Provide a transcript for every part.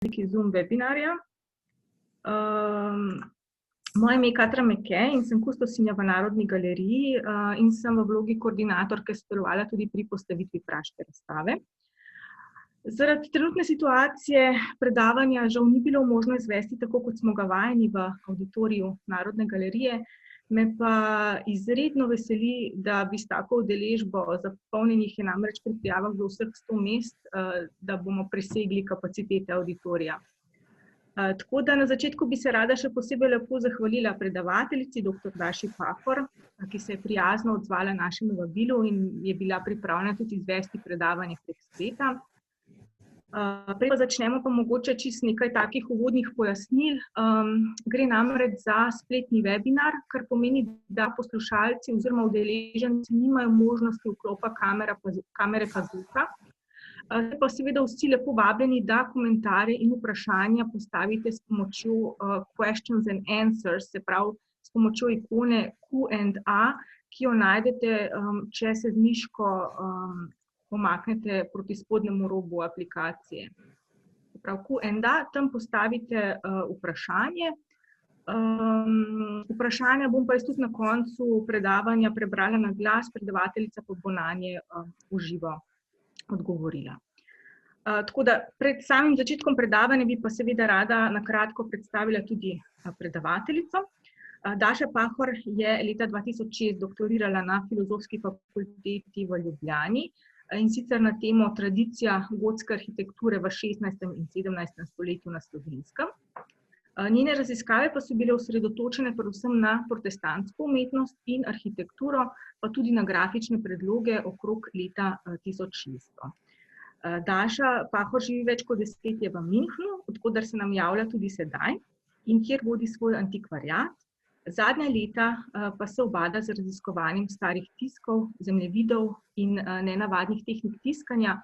obliki Zoom webinarja. Moje ime je Katra Meke in sem kustosinja v Narodni galeriji in sem v vlogi koordinatorke sodelovala tudi pri postavitvi praške razstave. Zaradi trenutne situacije predavanja žal ni bilo možno izvesti tako, kot smo ga vajeni v avditoriju Narodne galerije, me pa izredno veseli, da bi s tako udeležbo, zapolnjenih je namreč pri prijavah do vseh 100 mest, da bomo presegli kapacitete avditorija. Tako da na začetku bi se rada še posebej lepo zahvalila predavateljici, dr. Daši Pahor, ki se je prijazno odzvala našemu vabilu in je bila pripravljena tudi izvesti predavanje prek spleta. Prej pa začnemo pa mogoče čisto nekaj takih uvodnih pojasnil. Gre namreč za spletni webinar, kar pomeni, da poslušalci oziroma udeleženci nimajo možnosti vklopa kamere pa zvuka. Pa seveda vsi lepo vabljeni, da komentarje in vprašanja postavite s pomočjo questions and answers, se pravi s pomočjo ikone Q&A, ki jo najdete, če se z miško pomaknete proti spodnjemu robu aplikacije. Se pravi Q&A, tam postavite vprašanje. Vprašanja bom pa jaz tudi na koncu predavanja prebrala na glas, predavateljica pa bo nanje v živo odgovorila. Tako da pred samim začetkom predavanja bi pa seveda rada na kratko predstavila tudi predavateljico. Daša Pahor je leta 2006 doktorirala na Filozofski fakulteti v Ljubljani in sicer na temo Tradicija gotske arhitekture v 16. in 17. stoletju na Slovenskem. Njene raziskave pa so bile osredotočene predvsem na protestantsko umetnost in arhitekturo, pa tudi na grafične predloge okrog leta 1600. Daša Pahor živi več kot desetletje v Münchnu, od koder se nam javlja tudi sedaj in kjer vodi svoj antikvariat. Zadnja leta pa se ubada z raziskovanjem starih tiskov, zemljevidov in nenavadnih tehnik tiskanja,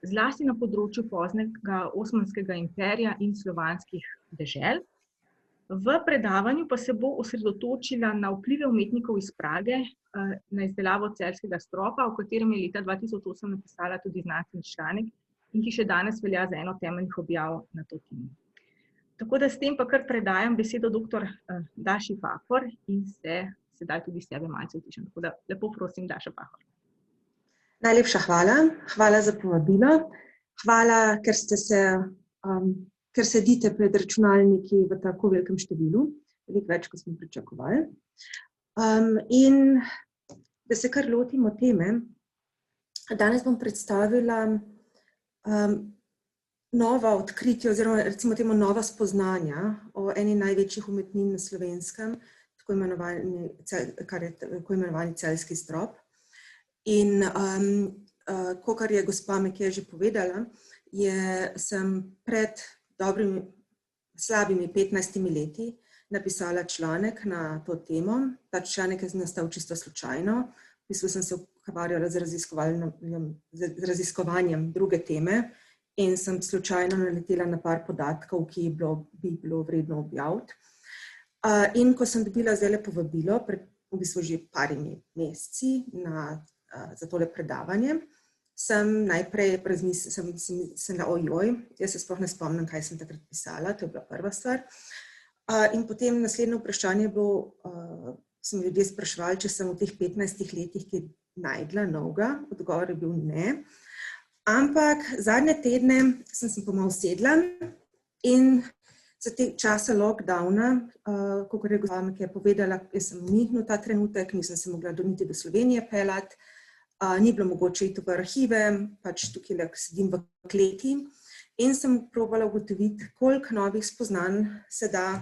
zlasti na področju poznega Osmanskega imperija in slovanskih dežel. V predavanju pa se bo osredotočila na vplive umetnikov iz Prage na izdelavo celjskega stropa, o katerem je leta 2008 napisala tudi znanstveni članek in ki še danes velja za eno temeljnih objav na to temo. Tako da s tem pa kar predajam besedo dr. Daši Pahor in se sedaj tudi sebe malce utišam. Tako da lepo prosim, Daša Pahor. Najlepša hvala. Hvala za povabilo. Hvala, ker sedite pred računalniki v tako velikem številu, veliko več, kot smo pričakovali. In da se kar lotimo teme, danes bom predstavila nova odkritja oziroma recimo temu nova spoznanja o eni največjih umetnin na Slovenskem, tako imenovani celjski strop. In kakor je gospa Meke že povedala, sem pred slabimi 15 leti napisala članek na to temo. Ta članek je nastal čisto slučajno. V bistvu sem se ukvarjala z raziskovanjem druge teme in sem slučajno naletela na par podatkov, ki bi bilo vredno objaviti. In ko sem dobila zdajle povabilo, v bistvu že parimi meseci za tole predavanje, sem najprej razmislila, jaz se sploh ne spomnim, kaj sem takrat pisala, to je bila prva stvar. In potem naslednje vprašanje bilo, so mi ljudje spraševali, če sem v teh 15 letih kaj najdla novega, odgovor je bil ne. Ampak zadnje tedne sem se pa malo sedla in za te časa lockdowna, kakor je gospa Meke povedala, jaz sem v Münchnu ta trenutek, nisem se mogla niti do Slovenije peljati, ni bilo mogoče iti v arhive, pač tukaj sedim v kleti in sem probala ugotoviti, koliko novih spoznanj se da,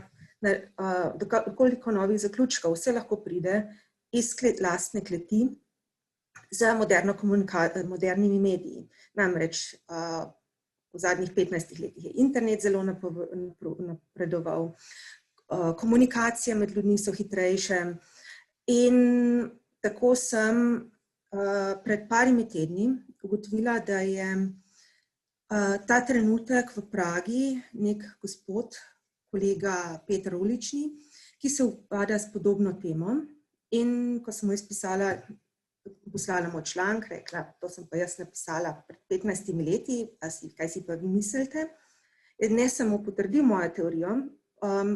koliko novih zaključkov se lahko pride iz lastne kleti z modernimi mediji. Namreč v zadnjih 15 letih je internet zelo napredoval, komunikacije med ljudmi so hitrejše in tako sem pred parimi tedni ugotovila, da je ta trenutek v Pragi nek gospod, kolega Peter Ulični, ki se ukvarja s podobno temo. In ko sem mu jaz poslala moj članek, rekla, to sem pa jaz napisala pred 15 leti, kaj si pa vi mislite? ne samo potrdil mojo teorijo,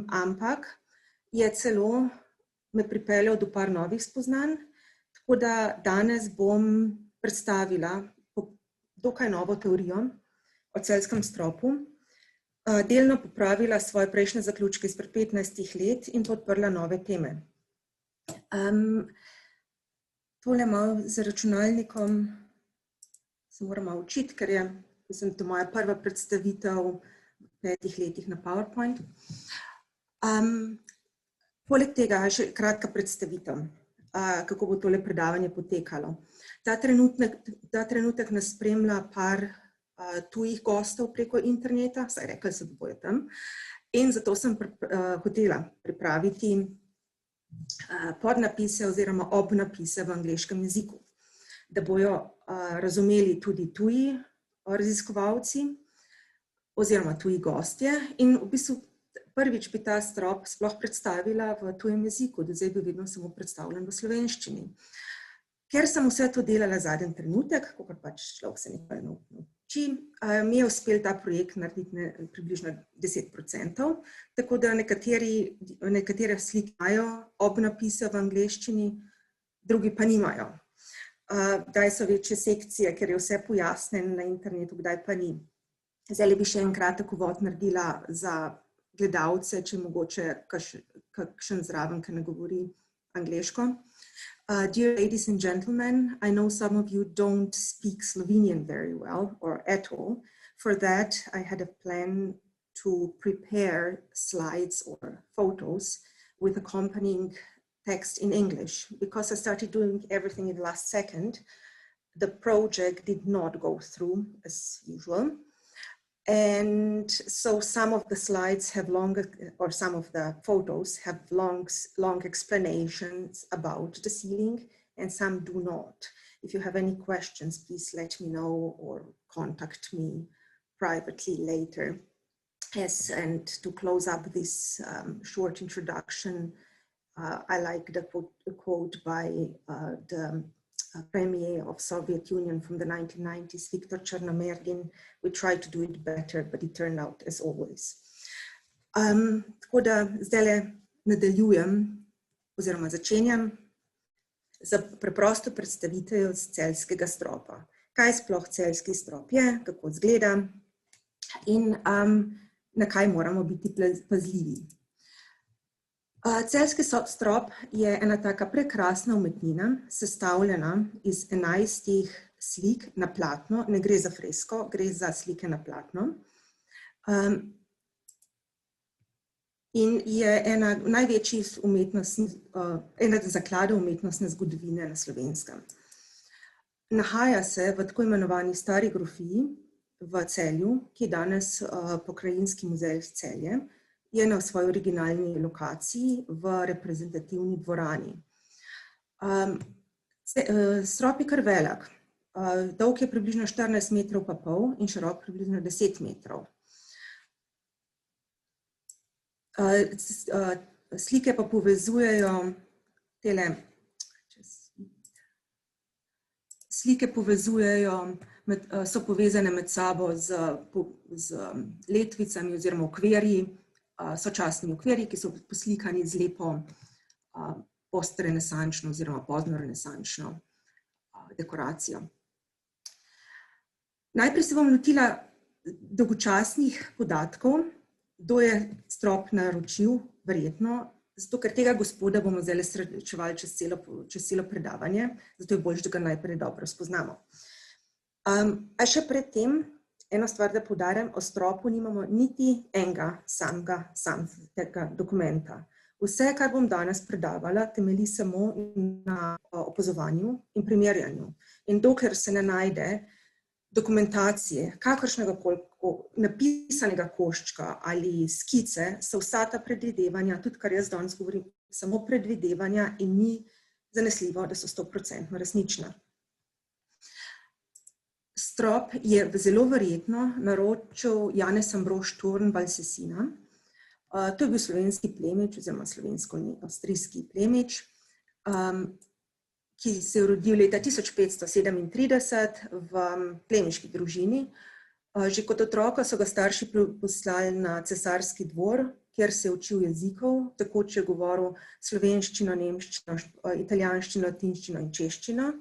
ampak je celo me pripeljal do par novih spoznanj, tako da danes bom predstavila dokaj novo teorijo o celjskem stropu, delno popravila svoje prejšnje zaključke izpred 15 let in podprla nove teme. Tole malo z računalnikom se moram malo učiti, ker je to moja prva predstavitev v 5 letih na PowerPoint. Poleg tega še kratka predstavitev, kako bo tole predavanje potekalo. Ta trenutek nas spremlja par tujih gostov preko interneta, saj rekli so, da bojo tam, in zato sem hotela pripraviti podnapise oziroma obnapise v angleškem jeziku, da bojo razumeli tudi tuji raziskovalci oziroma tuji gostje in v bistvu prvič bi ta strop sploh predstavila v tujem jeziku, do zdaj bi vedno samo predstavljen v slovenščini. Ker sem vse to delala zadnji trenutek, kakor pač človek se nekaj nauči, mi je uspel ta projekt narediti približno 10%, tako da nekatere slike imajo obnapise v angleščini, drugi pa nimajo. Kdaj so večje sekcije, ker je vse pojasnjeno na internetu, kdaj pa ni. Zdaj bi še en kratek uvod naredila za gledalce, če mogoče kakšen zraven, ki ne govori angleško. Dear ladies and gentlemen, I know some of you don't speak Slovenian very well or at all. For that, I had a plan to prepare slides or photos with accompanying text in English. Because I started doing everything in the last second, the project did not go through as usual. And so some of the slides have some of the photos have long explanations about the sealing, and some do not. If you have any questions, please let me know or contact me privately later. Yes, and to close up this short introduction, I like the quote by the Premier of Soviet Union from the 1990s, Viktor Chernomyrdin. We tried to do it better, but it turned out as always. Tako da zdaj nadaljujem oziroma začenjam za preprosto predstavitev celjskega stropa. Kaj sploh celjski strop je, kako izgleda in na kaj moramo biti pazljivi. Celjski strop je ena taka prekrasna umetnina, sestavljena iz 11 slik na platno, ne gre za fresko, gre za slike na platno. In je ena največjih ena zakladov umetnostne zgodovine na Slovenskem. Nahaja se v tako imenovani Stari grofiji v Celju, ki je danes Pokrajinski muzej Celje, je na svoji originalni lokaciji v reprezentativni dvorani. Strop je kar velik, dolg je približno 14 metrov pa pol in širok približno 10 metrov. Slike pa povezujejo so povezane med sabo z letvicami oziroma okvirji, sočasnimi okvirji, ki so poslikani z lepo postrenesančno oziroma poznorenesančno dekoracijo. Najprej se bom lotila dolgočasnih podatkov, kdo je strop naročil, verjetno, zato ker tega gospoda bomo zdaj srečevali čez celo predavanje, zato je boljše, da ga najprej dobro spoznamo. A še pred tem, eno stvar, da poudarjam, o stropu nimamo niti enega samega dokumenta. Vse, kar bom danes predavala, temelji samo na opazovanju in primerjanju. In dokler se ne najde dokumentacije, kakršnega napisanega koščka ali skice, so vsa ta predvidevanja, tudi kar jaz danes govorim, samo predvidevanja in ni zanesljivo, da so 100% resnična. Strop je zelo verjetno naročil Janez Ambrož Thurn Valsesina. To je bil slovenski plemič oziroma slovensko-avstrijski plemič, ki se je rodil leta 1537 v plemiški družini. Že kot otroka so ga starši poslali na cesarski dvor, kjer se je učil jezikov, takoč je govoril slovenščino, nemščino, italijanščino, latinščino in češčino.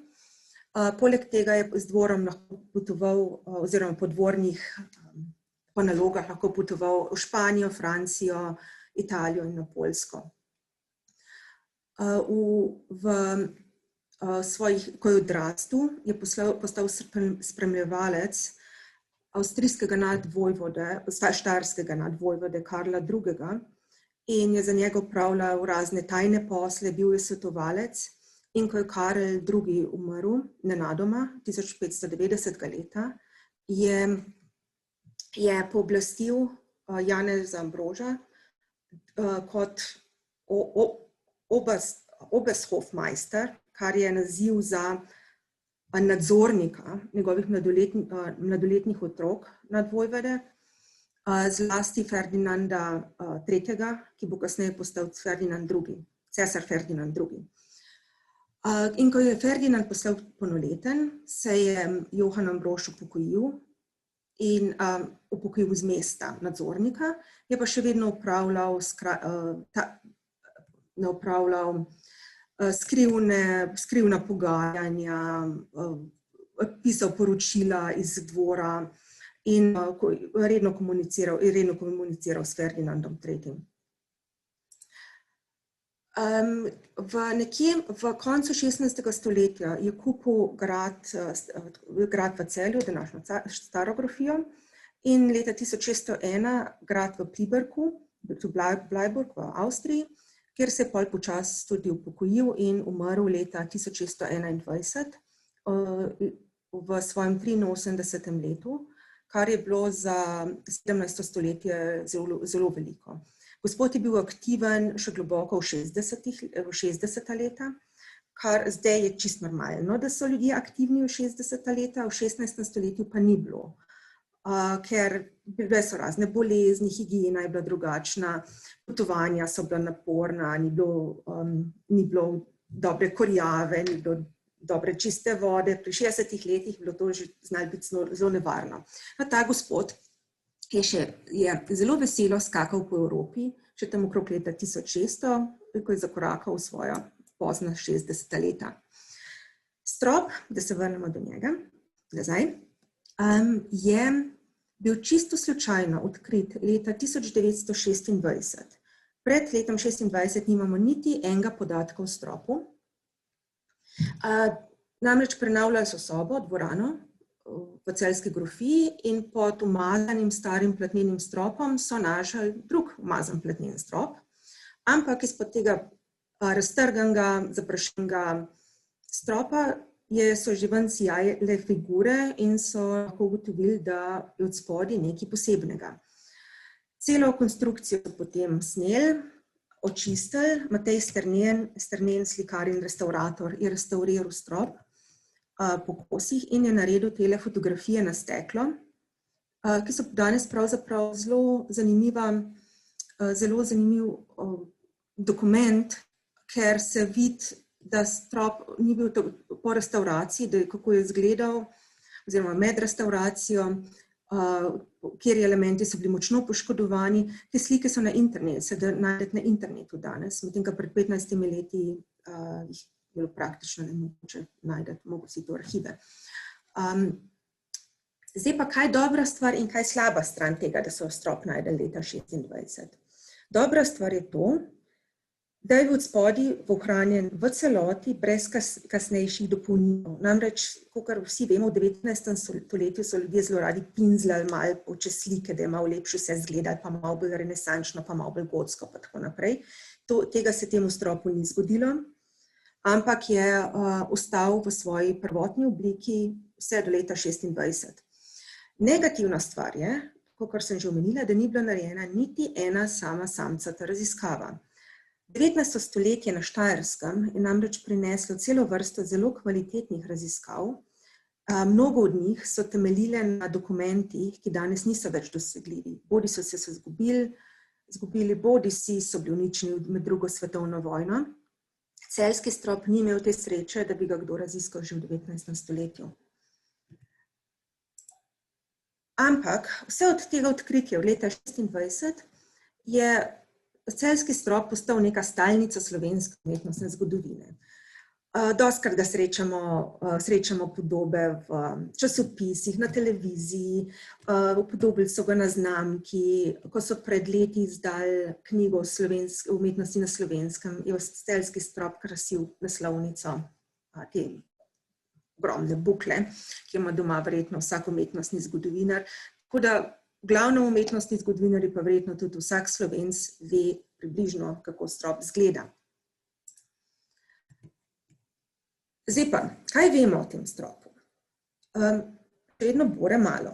Poleg tega je z dvorom lahko potoval, oziroma po dvornih po nalogah lahko potoval v Španijo, Francijo, Italijo in na Poljsko. Ko je odrastel, je postal spremljevalec avstrijskega nadvojvode, štajerskega nadvojvode Karla II. In je za njega opravljal razne tajne posle, bil je svetovalec. In ko je Karel II. Umrl nenadoma, 1590. leta, je pooblastil Janeza Ambroža kot Oberhofmeister, kar je naziv za nadzornika njegovih mladoletnih otrok nadvojvode, zlasti Ferdinanda III., ki bo kasneje postal Ferdinand II., cesar Ferdinand II. In ko je Ferdinand postal polnoleten, se je Johann Ambrož upokojil in upokojil z mesta nadzornika, je pa še vedno opravljal skrivna pogajanja, pisal poročila iz dvora in redno komuniciral s Ferdinandom III. V koncu 16. stoletja je kupil grad v Celju, današnjo Staro grofijo, in leta 1601 grad v Pliberku, Bleiburg v Avstriji, kjer se je pol počasi tudi upokojil in umrl leta 1621 v svojem 83. letu, kar je bilo za 17. stoletje zelo veliko. Gospod je bil aktiven še globoko v 60. leta, kar zdaj je čisto normalno, da so ljudje aktivni v 60. leta, v 16. stoletju pa ni bilo. Ker bile so razne bolezni, higiena je bila drugačna, potovanja so bila naporna, ni bilo dobre kurjave, ni bilo dobre čiste vode. Pri 60 letih bilo to že znalo biti zelo nevarno. Ta gospod je zelo veselo skakal po Evropi, še tam okrog leta 1600, ko je zakorakal v svoja pozna 60. leta. Strop, da se vrnemo do njega, nazaj, je bil čisto slučajno odkrit leta 1926. Pred letom 26 nimamo niti enega podatka o stropu. Namreč prenavljali so sobo, dvorano, v Celjski grofiji in pod umazanim starim platnenim stropom so našli drug umazan platnen strop, ampak izpod tega raztrganega, zaprašenega stropa so že ven sijale figure in so lahko ugotovili, da je od spodaj nekaj posebnega. Celo konstrukcijo so potem sneli, očistili. Matej Strnen, slikar in restaurator, je restavriral strop po kosih in je naredil tele fotografije na steklo, ki so danes pravzaprav zelo zanimiv dokument, ker se vidi, da strop ni bil po restauraciji, kako je izgledal, oziroma med restauracijo, kjer elementi so bili močno poškodovani. Te slike so na internetu, se da najdete na internetu danes, medtem ko pred 15 leti jih bilo praktično nemogoče najdete, mogo si to arhive. Zdaj pa, kaj je dobra stvar in kaj je slaba stran tega, da so strop najdeli leta 26. Dobra stvar je to, da je bil spodaj ohranjen v celoti, brez kasnejših dopolnitev. Namreč, kakor vsi vemo, v 19. stoletju so ljudje zelo radi pinzljali malo počez slike, da je malo lepše vse izgledati, pa malo bolj renesančno, pa malo bolj gotsko, pa tako naprej. Tega se temu stropu ni zgodilo, ampak je ostal v svoji prvotni obliki vse do leta 26. Negativna stvar je, kakor sem že omenila, da ni bila narejena niti ena sama samcata raziskava. 19. stoletje na Štajerskem je namreč prineslo celo vrsto zelo kvalitetnih raziskav. Mnogo od njih so temeljile na dokumentih, ki danes niso več dosegljivi. Bodi so se izgubili, bodi so bili uničeni med drugo svetovno vojno. Celjski strop ni imel te sreče, da bi ga kdo raziskal že v 19. stoletju. Ampak vse od tega odkritja v leta 26 je celjski strop postal neka stalnica slovenske umetnostne zgodovine. Dostikrat ga srečamo podobe v časopisih, na televiziji, upodobili so ga na znamki, ko so pred leti izdali knjigo o umetnosti na Slovenskem, je celjski strop krasil naslovnico te ogromne bukle, ki ima doma verjetno vsak umetnostni zgodovinar. Tako da glavno umetnostni zgodovinarji pa verjetno tudi vsak Slovenc ve približno, kako strop izgleda. Zdaj pa, kaj vemo o tem stropu? Vedno bore malo.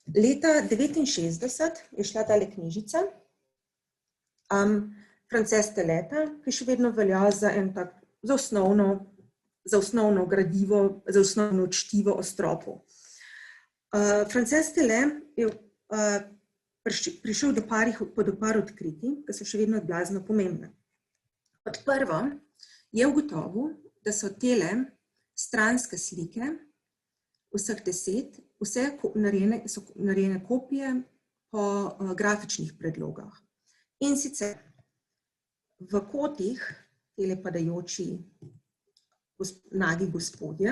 Leta 1969 je šla tale knjižica France Steleta, ki še vedno velja za osnovno gradivo, za osnovno čtivo o stropu. France Stelet je prišel do par odkritij, ki so še vedno blazno pomembne. Kot prvo je ugotovil, da so tele stranske slike, vseh 10, vse so narejene kopije po grafičnih predlogah. In sicer v kotih, tele padajoči nagi gospodje,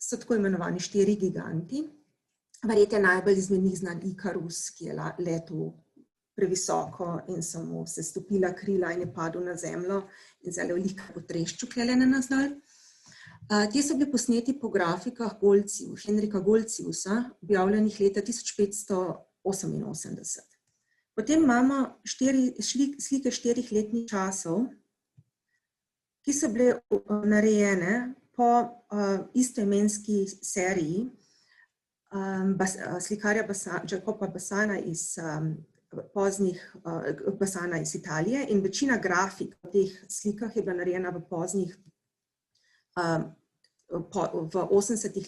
so tako imenovani 4 giganti. Verjetno najbolj izmed njih znan Ikarus, ki je letel previsoko in so mu se stopila krila in je padel na zemljo in zelo veliko potreščil klele na nas dol. Ti so bili posneti po grafikah Henrika Goltziusa, objavljenih leta 1588. Potem imamo slike 4 letnih časov, ki so bile narejene po istoimenski seriji slikarja Jacopa Bassana iz Italije in večina grafik v teh slikah je bila narejena v poznih v 80.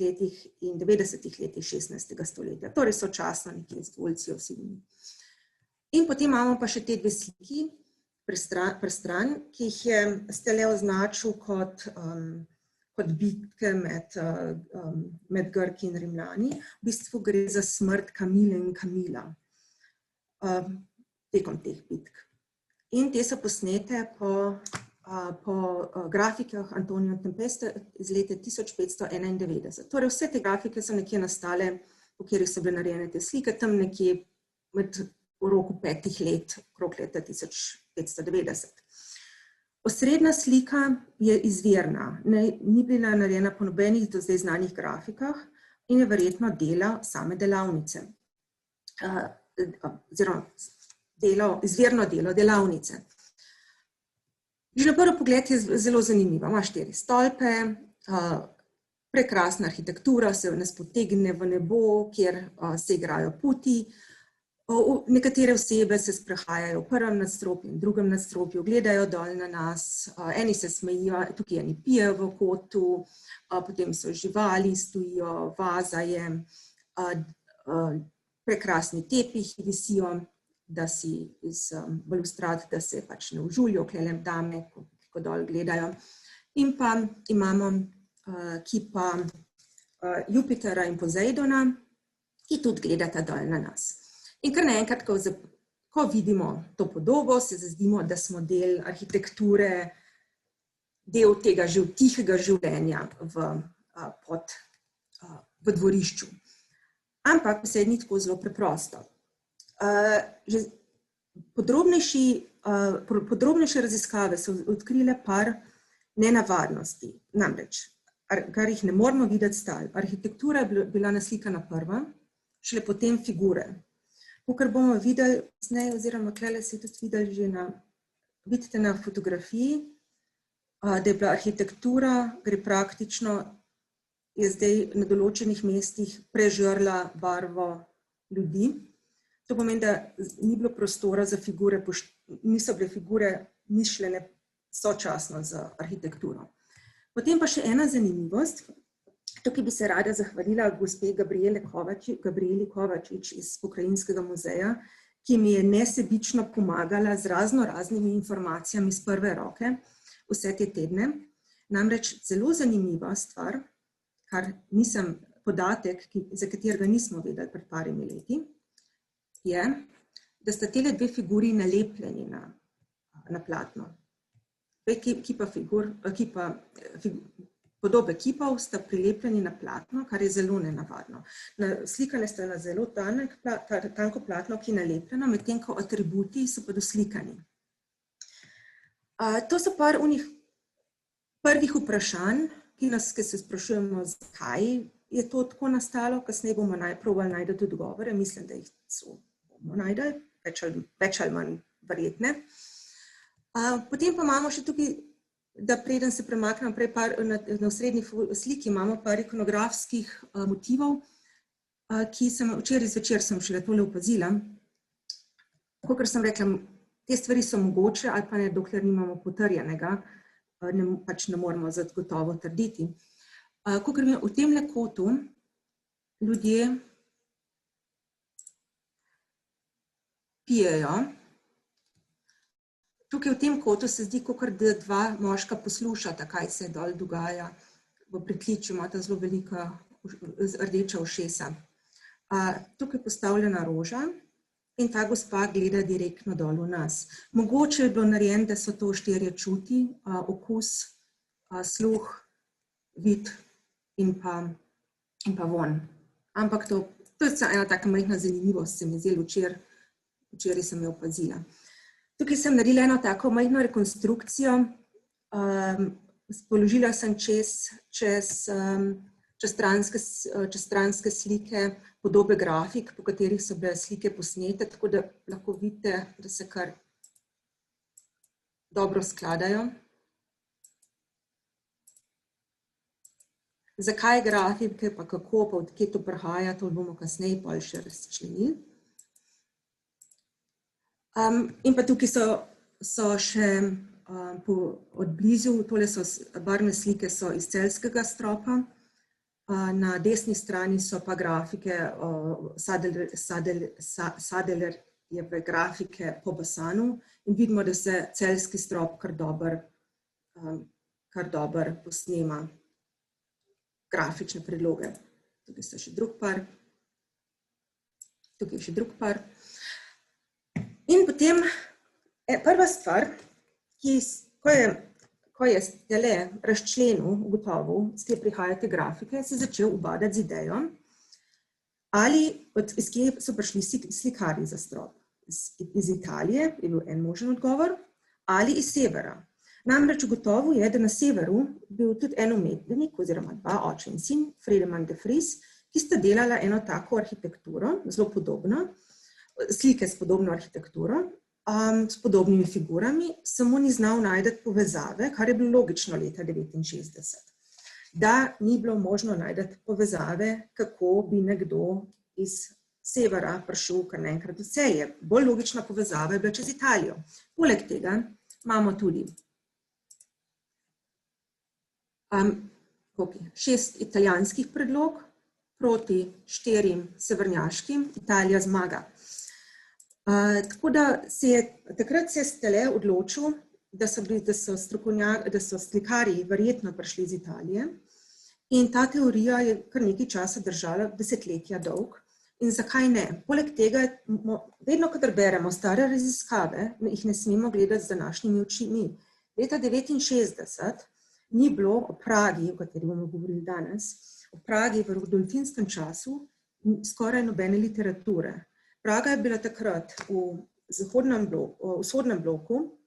letih in 90. letih 16. stoletja, torej sočasno nekje z Goltziusovimi. In potem imamo pa še te 2 sliki prestran, ki jih je Stelet označil kot bitke med Grki in Rimljani. V bistvu gre za smrt Kamile in Kamila tekom teh bitk. In te so posnete po grafikah Antonija Tempesta iz leta 1591. Torej vse te grafike so nekje nastale, po katerih so bile narejene te slike, tam nekje v roku 5 let, okrog leta 1590. Osrednja slika je izvirna, ni bila narejena po nobenih do zdaj znanih grafikah in je verjetno dela same delavnice, oziroma izvirno delo delavnice. Že na prvi pogled je zelo zanimiva. Ima 4 stolpe, prekrasna arhitektura, se nas potegne v nebo, kjer se igrajo puti. Nekatere osebe se sprehajajo v prvem nadstropju in drugem nadstropju, gledajo dol na nas, eni se smejijo, tukaj eni pijejo v kotu, potem so živali, stojijo, vaza je, prekrasni tepihi visijo, da si iz balustrad, da se pač ne užulijo, klele dame, ko dol gledajo. In pa imamo kipa Jupitera in Pozejdona, ki tudi gledata dol na nas. In kar naenkrat, ko vidimo to podobo, se zazdimo, da smo del arhitekture, del tega tihega življenja v dvorišču. Ampak se je ni tako zelo preprosto. Podrobnejše raziskave so odkrile par nenavadnosti. Namreč, kar jih ne moramo videti stal. Arhitektura je bila naslikana prva, šele potem figure. Kar bomo videli kasneje, oziroma klele se tudi videli že vidite na fotografiji, da je bila arhitektura, gre praktično, je zdaj na določenih mestih prežrla barvo ljudi. To pomeni, da ni bilo prostora za figure, niso bile figure mišljene sočasno z arhitekturo. Potem pa še ena zanimivost. Tukaj bi se rada zahvalila gospe Gabrieli Kovačič iz Pokrajinskega muzeja, ki mi je nesebično pomagala z raznimi informacijami iz prve roke vse te tedne. Namreč zelo zanimiva stvar, kar nisem podatek, za katerega nismo vedeli pred parimi leti, je, da sta tele dve figuri nalepljeni na platno. Podobe kipov sta prilepljeni na platno, kar je zelo nenavadno. Slikane sta na zelo tanko platno, ki je nalepljeno, medtem ko atributi so pa doslikani. To so par prvih vprašanj, ki se sprašujemo, zakaj je to tako nastalo, kasneje bomo probali najti odgovore, mislim, da jih bomo našli, več ali manj verjetne. Potem pa imamo še tukaj, da preden se premaknem na osrednji sliki, imamo par ikonografskih motivov, ki sem včeraj zvečer šele tole opazila. Kakor sem rekla, te stvari so mogoče, ali pa ne, dokler nimamo potrjenega, pač ne moramo zagotovo trditi. Kakor v temle kotu ljudje pijejo. Tukaj v tem kotu se zdi, kakor da dva moška poslušata, kaj se dol dogaja. V pritličju imata zelo velika rdeča ušesa. Tukaj je postavljena roža in ta gospa gleda direktno dol v nas. Mogoče je bilo narejeno, da so to 4 čuti, okus, sluh, vid in pa vonj. Ampak to je ena taka majhna zanimivost, se mi je zdelo včeraj sem jo opazila. Tukaj sem naredila eno tako majhno rekonstrukcijo, položila sem čez stranske slike, podobe grafik, po katerih so bile slike posnete, tako da lahko vidite, da se kar dobro skladajo. Zakaj grafike, pa kako, pa od kje to prihaja, to bomo kasneje pol še razčlenili. In pa tukaj so še od blizu, tole so barvne slike so iz celjskega stropa, na desni strani so pa grafike Sadelerjeve grafike po Basanu in vidimo, da se celjski strop kar dobro posnema grafične predloge. Tukaj so še drug par. Tukaj je še drug par. In potem prva stvar, ko je tele razčlenil, ugotovil, s kje prihajajo te grafike, se je začel ubadati z idejo, ali iz kje so prišli slikarji za strop. Iz Italije je bil en možen odgovor, ali iz severa. Namreč ugotovil je, da na severu bil tudi en umetnik, oziroma dva, oče in sin, Friedemann de Vries, ki sta delala eno tako arhitekturo, zelo podobno, slike s podobno arhitekturo, s podobnimi figurami, samo ni znal najti povezave, kar je bilo logično leta 1969. Da ni bilo možno najti povezave, kako bi nekdo iz severa prišel kar naenkrat v Celje. Bolj logična povezava je bila čez Italijo. Poleg tega imamo tudi 6 italijanskih predlog proti 4 severnjaškim, Italija zmaga. Tako da takrat se je Stele odločil, da so slikarji verjetno prišli iz Italije in ta teorija je kar nekaj časa držala, desetletja dolg. In zakaj ne? Poleg tega, vedno, kadar beremo stare raziskave, jih ne smemo gledati z današnjimi očmi. Leta 1969 ni bilo o Pragi, o kateri bomo govorili danes, o Pragi v Rudolfinskem času skoraj nobene literature. Praga je bila takrat v vzhodnem bloku,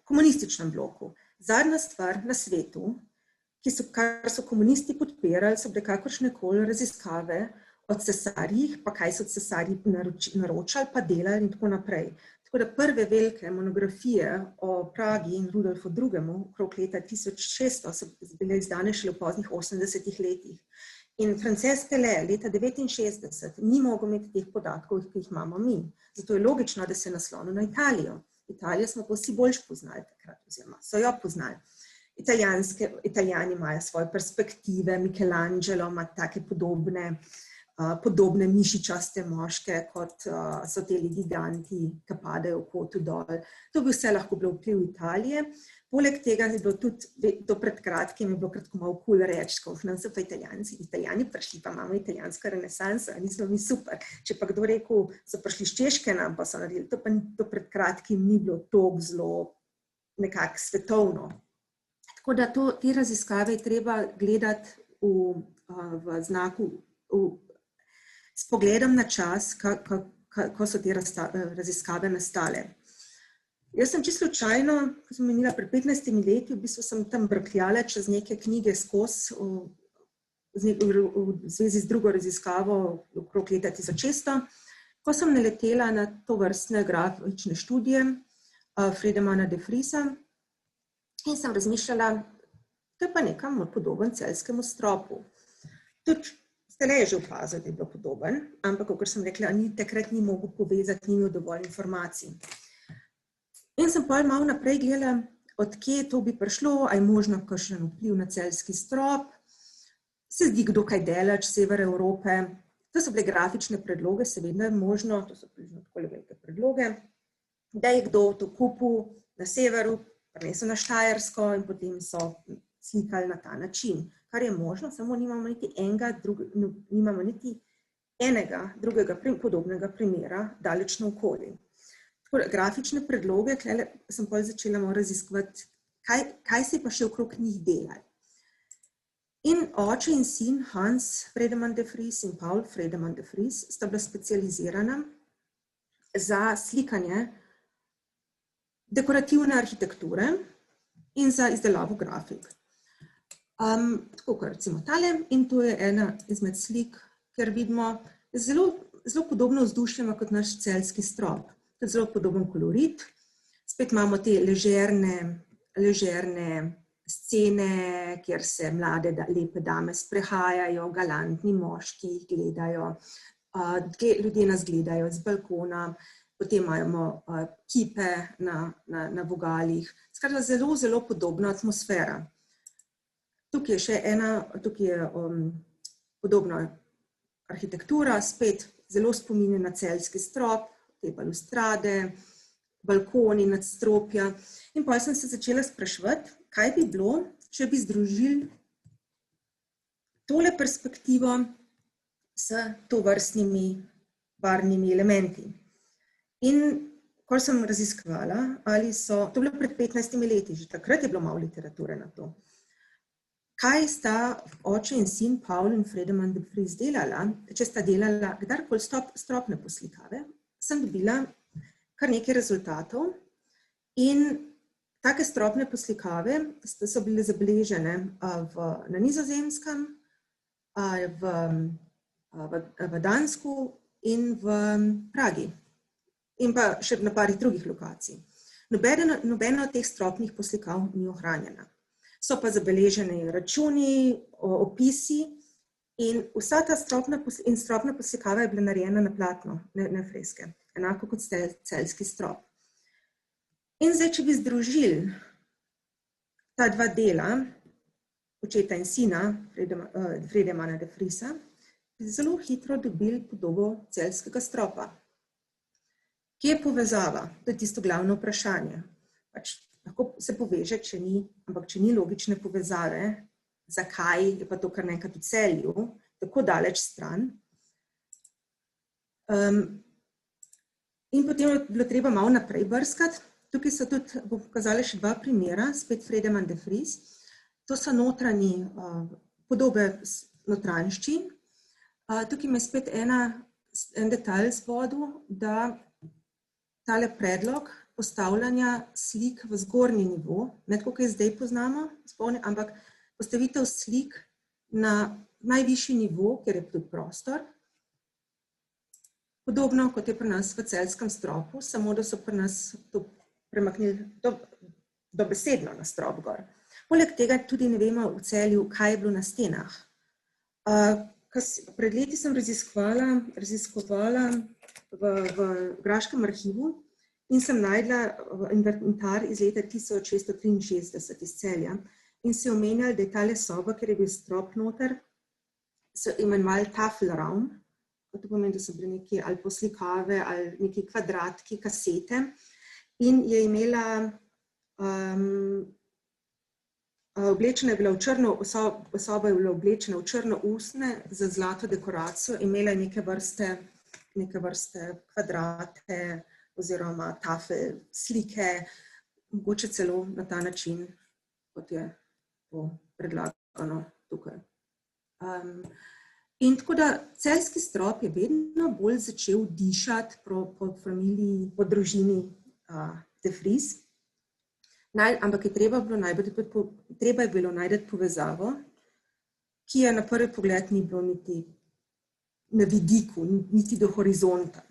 komunističnem bloku. Zadnja stvar na svetu, kar so komunisti podpirali, so bile kakršnekoli raziskave o cesarjih, pa kaj so cesarji naročali, pa delali in tako naprej. Tako da prve velike monografije o Pragi in Rudolfu II. Okrog leta 1600 so bile izdane šele v poznih 80 letih. In Frances Stele leta 1969 ni mogel imeti teh podatkov, ki jih imamo mi. Zato je logično, da se je naslonil na Italijo. Italijo smo pa vsi boljš poznali takrat, oziroma so jo poznali. Italijani imajo svoje perspektive, Michelangelo ima take podobne podobne mišičaste moške, kot so te giganti, ki padejo v kotu dol. To bi vse lahko bilo vpliv Italije. Poleg tega je bilo tudi, to pred kratkim je bilo kratko malo cool reči, ko nam so pa Italijani prišli, pa imamo italijanska renesansa, nismo mi super. Če pa kdo rekel, so prišli iz Češke nam, pa so naredili, to pred kratkim ni bilo toliko zelo nekako svetovno. Tako da te raziskave je treba gledati v znaku, s pogledom na čas, ko so te raziskave nastale. Jaz sem čisto slučajno, ko sem menila pred 15 leti, v bistvu sem tam brkljala čez neke knjige skozi v zvezi z drugo raziskavo okrog leta 1600, ko sem naletela na to vrstne grafične študije Friedemana de Vriesa in sem razmišljala, to je pa nekam podoben celjskemu stropu. Tudi Stele je že opazil, da je bilo podoben, ampak, kot sem rekla, takrat ni mogel povezati, ni imel dovolj informacij. In sem pa malo naprej gledala, od kje to bi prišlo, a je možno kakšen vpliv na celjski strop, se zdi kdo kaj daleč, sever Evrope. To so bile grafične predloge, seveda je možno, to so približno tako velike predloge, da je kdo to kupil na severu, prinesel na Štajersko in potem so slikali na ta način. Kar je možno, samo nimamo niti enega drugega podobnega primera daleč naokoli. Grafične predloge, tukaj sem potem začela malo raziskovati, kaj se je pa še okrog njih delali. In oče in sin, Hans Friedemann de Vries in Paul Friedemann de Vries, sta bila specializirana za slikanje dekorativne arhitekture in za izdelavo grafik. Tako kot recimo tale, in to je ena izmed slik, kjer vidimo zelo podobno vzdušje kot naš celjski strop. To je zelo podoben kolorit. Spet imamo te ležerne scene, kjer se mlade lepe dame sprehajajo, galantni moški jih gledajo, ljudje nas gledajo z balkona, potem imamo kipe na vogalih. Skratka, zelo, zelo podobna atmosfera. Tukaj je še tukaj je podobna arhitektura, spet zelo spominja na celjski strop, te balustrade, balkoni, nadstropja. In potem sem se začela spraševati, kaj bi bilo, če bi združili tole perspektivo s tovrstnimi barvnimi elementi. In ko sem raziskovala, to je bilo pred 15 leti, že takrat je bilo malo literature na to. Kaj sta oče in sin Paul in Friedemann de Vries delala, če sta delala kdarkoli stropne poslikave, sem dobila kar nekaj rezultatov in take stropne poslikave so bile zabeležene na Nizozemskem, v Dansku in v Pragi in pa še na parih drugih lokacij. Nobena od teh stropnih poslikav ni ohranjena. So pa zabeleženi računi, opisi in vsa ta stropna poslikava je bila narejena na platno, ne freske, enako kot celjski strop. In zdaj, če bi združili ta dva dela, očeta in sina, Friedemanna de Vriesa, bi zelo hitro dobili podobo celjskega stropa. Kje je povezava? To je tisto glavno vprašanje. Lahko se poveže, ampak če ni logične povezave, zakaj je pa to kar nekaj v Celju, tako daleč stran. In potem je bilo treba malo naprej brskati. Tukaj so tudi, bom pokazala še dva primera, spet Friedemann de Vries. To so podobe notranjščin. Tukaj me spet en detalj zvodil, da tale predlog postavljanja slik v zgornji nivo, ne tako, kot zdaj poznamo, ampak postavitev slik na najvišji nivo, kjer je tudi prostor. Podobno, kot je pri nas v celjskem stropu, samo da so pri nas to premaknili dobesedno na strop gor. Poleg tega tudi ne vemo v Celju, kaj je bilo na stenah. Pred leti sem raziskovala v Graškem arhivu in sem našla inventar iz leta 1663 iz Celja in se omenjali, da je tale soba, ker je bil strop noter, so imenovali Tafelraum, to pomeni, da so bile neke ali poslikave ali neke kvadratki, kasete, in je imela oblečena je bila v črno, soba je bila oblečena v črno usnje z zlato dekoracijo, imela je neke vrste kvadrate oziroma tafel, slike, mogoče celo na ta način, kot je to predlagano tukaj. In tako da celjski strop je vedno bolj začel dišati po familiji, po družini de Vries. Ampak je treba bilo najti povezavo, ki je na prvi pogled ni bilo niti na vidiku, niti do horizonta.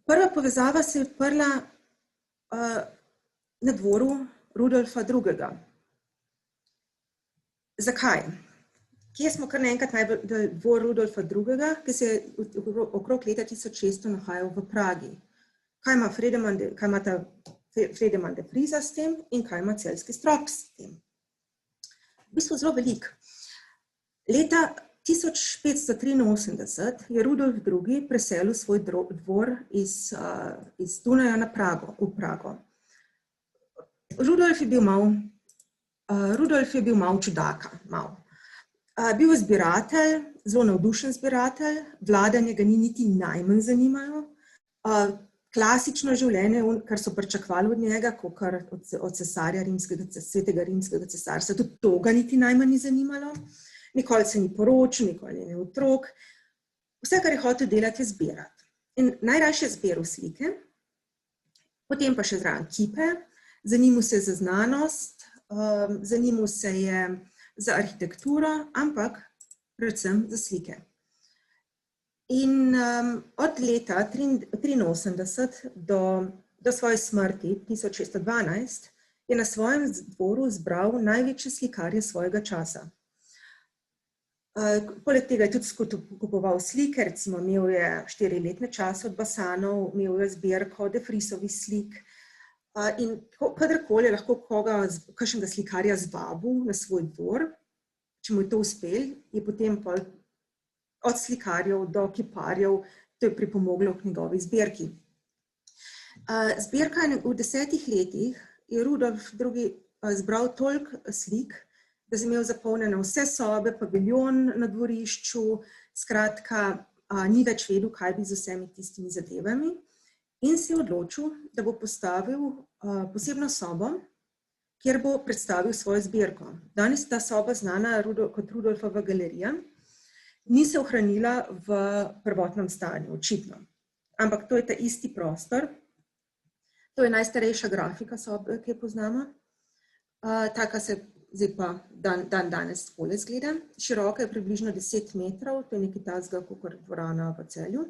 Prva povezava se je odprla na dvoru Rudolfa II. Zakaj? Kje smo kar naenkrat najbolj dvor Rudolfa II., ki se je okrog leta 1600 nahajal v Pragi? Kaj ima Friedemann de Vries s tem in kaj ima celjski strop s tem? V bistvu zelo veliko. Leta 1583 je Rudolf II. Preselil svoj dvor iz Dunaja v Prago. Rudolf je bil mal čudaka. Bil je zbiratelj, zelo navdušen zbiratelj, vladanje ga ni niti najmanj zanimalo. Klasično življenje, kar so pričakovali od njega, kakor od svetega rimskega cesarstva, tudi to ga niti najmanj ni zanimalo. Nikoli se ni poročil, nikoli ni imel otrok. Vse, kar je hotel delati, je zbirati. In najrajše je zbiral slike, potem pa še zraven kipe, zanimal se je za znanost, zanimal se je za arhitekturo, ampak predvsem za slike. In od leta 1983 do svoje smrti, 1612, je na svojem dvoru zbral največje slikarje svojega časa. Poleg tega je tudi kupoval slike, recimo imel je 4-letne čase od Basanov, imel je zbirko de Vriesovih slik in kadarkoli je lahko kakšnega slikarja zvabil na svoj dvor, če mu je to uspel, je potem od slikarjev do kiparjev, to je pripomoglo k njegovi zbirki. Zbirka v 10 letih je Rudolf II. Zbral toliko slik, da je imel zapolnjene vse sobe, paviljon na dvorišču, skratka, ni več vedel, kaj bi z vsemi tistimi zadevami in se je odločil, da bo postavil posebno sobo, kjer bo predstavil svojo zbirko. Danes je ta soba znana kot Rudolfova galerija, ni se ohranila v prvotnem stanju, očitno. Ampak to je ta isti prostor. To je najstarejša grafika sobe, ki jo poznamo. Taka se zdaj pa danes takole izgleda. Široka je približno 10 metrov, to je nekaj takega kakor dvorana v Celju,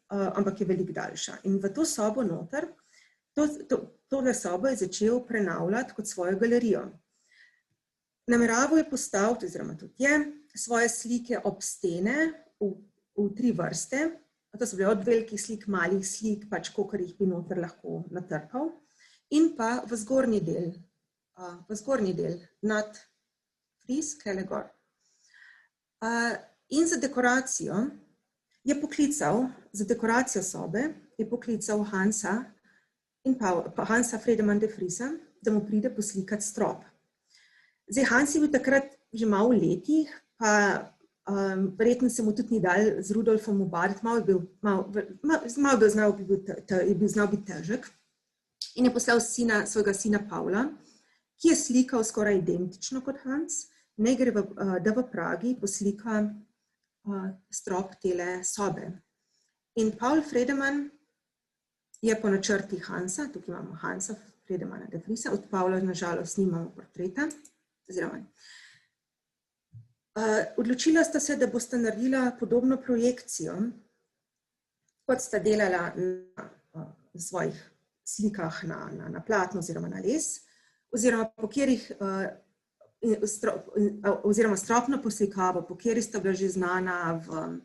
ampak je veliko daljša. In v to sobo noter, tole sobo je začel prenavljati kot svojo galerijo. Nameraval je postaviti, oziroma tudi je, svoje slike ob stene v 3 vrste. To so bile od velikih slik, malih slik, pač kakor jih bi noter lahko natrkal. In pa v zgornji del, nad fris, kele gor. In za dekoracijo sobe je poklical Hansa Friedemann de Vriesa, da mu pride poslikati strop. Zdaj, Hans je bil takrat že malo v letih, pa verjetno se mu tudi ni dal z Rudolfom ubaditi, malo je bil znal biti težek in je poslal svojega sina Pavla, ki je slikal skoraj identično kot Hans, da v Pragi poslika strop tele sobe. In Paul Friedemann je po načrtih Hansa, tukaj imamo Hansa Friedemanna de Vriesa, od Pavla na žalost nimamo portreta, oziroma odločila sta se, da bosta naredila podobno projekcijo, kot sta delala na svojih slikah na platnu oziroma na les, oziroma stropno poslikavo, po kateri sta bila že znana v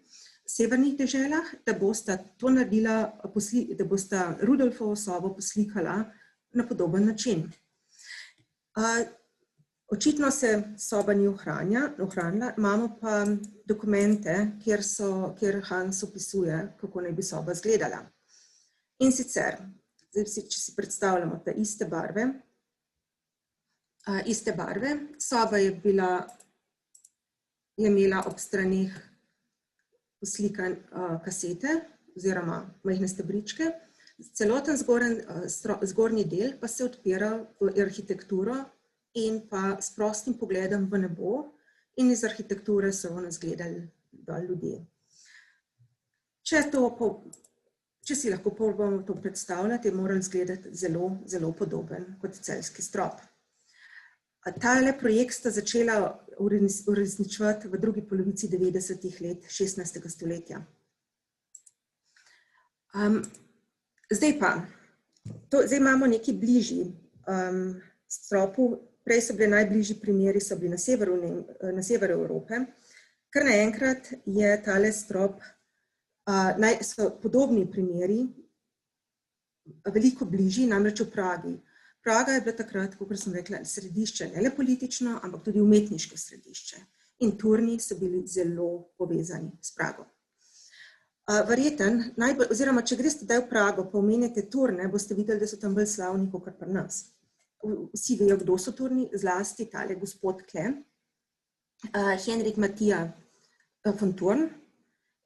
severnih deželah, da bosta to naredila, da bosta Rudolfovo sobo poslikala na podoben način. Očitno se soba ni ohranila, imamo pa dokumente, kjer Hans opisuje, kako naj bi soba izgledala. In sicer, če si predstavljamo te iste barve, soba je imela ob straneh poslikan kasete oziroma majhne stebričke, celoten zgornji del pa se odpira v arhitekturo in pa s prostim pogledom v nebo in iz arhitekture so nas gledali dol ljudje. Če si lahko probamo to predstavljati, je moral izgledati zelo, zelo podoben kot celjski strop. Tale projekt sta začela uresničevati v drugi polovici 90. let 16. stoletja. Zdaj imamo neki bližji stropu. Prej so bili najbližji primeri, so bili na severu Evrope. Kar naenkrat je tale strop, so podobni primeri veliko bližji, namreč v Pragi. Praga je bila takrat, kot sem rekla, središče, ne le politično, ampak tudi umetniško središče. In turni so bili zelo povezani s Prago. Oziroma, če greste zdaj v Prago, pa omenjate turne, boste videli, da so tam bolj slavni, kot pri nas. Vsi vejo, kdo so turni, zlasti tale gospod Kle. Henrik Matija von Thurn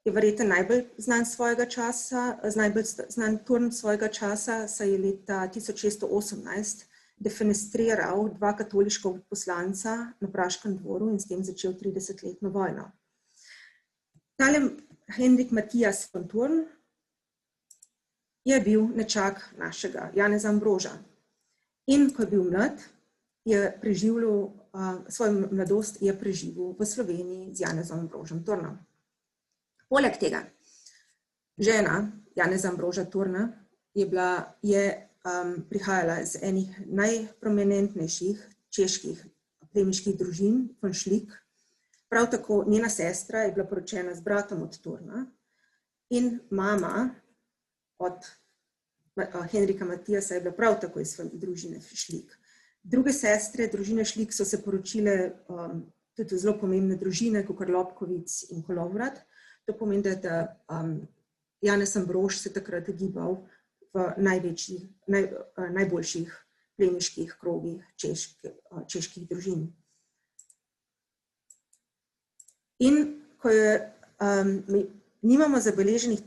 je verjetno najbolj znan svojega časa, najbolj znan turn svojega časa, saj je leta 1618 defenestriral dva katoliška poslanca na Praškem dvoru in s tem začel 30-letno vojno. Tale Henrik Matijas von Thurn je bil nečak našega Janeza Ambroža. In ko je bil mlad, je preživljal, svojo mladost je preživel v Sloveniji z Janezom Ambrožem Thurnom. Poleg tega, žena Janeza Ambroža Thurna je prihajala iz enih najprominentnejših čeških plemiških družin, von Schlick. Prav tako njena sestra je bila poročena z bratom od Thurna in mama od Henrika Matijasa je bila prav tako iz družine Schlick. Druge sestre družine Schlick so se poročile tudi zelo pomembne družine, kot Lobkovic in Kolovrat. To pomeni, da Janez Ambrož se takrat gibal v najboljših plemiških krogih čeških družin. In ko nimamo zabeleženih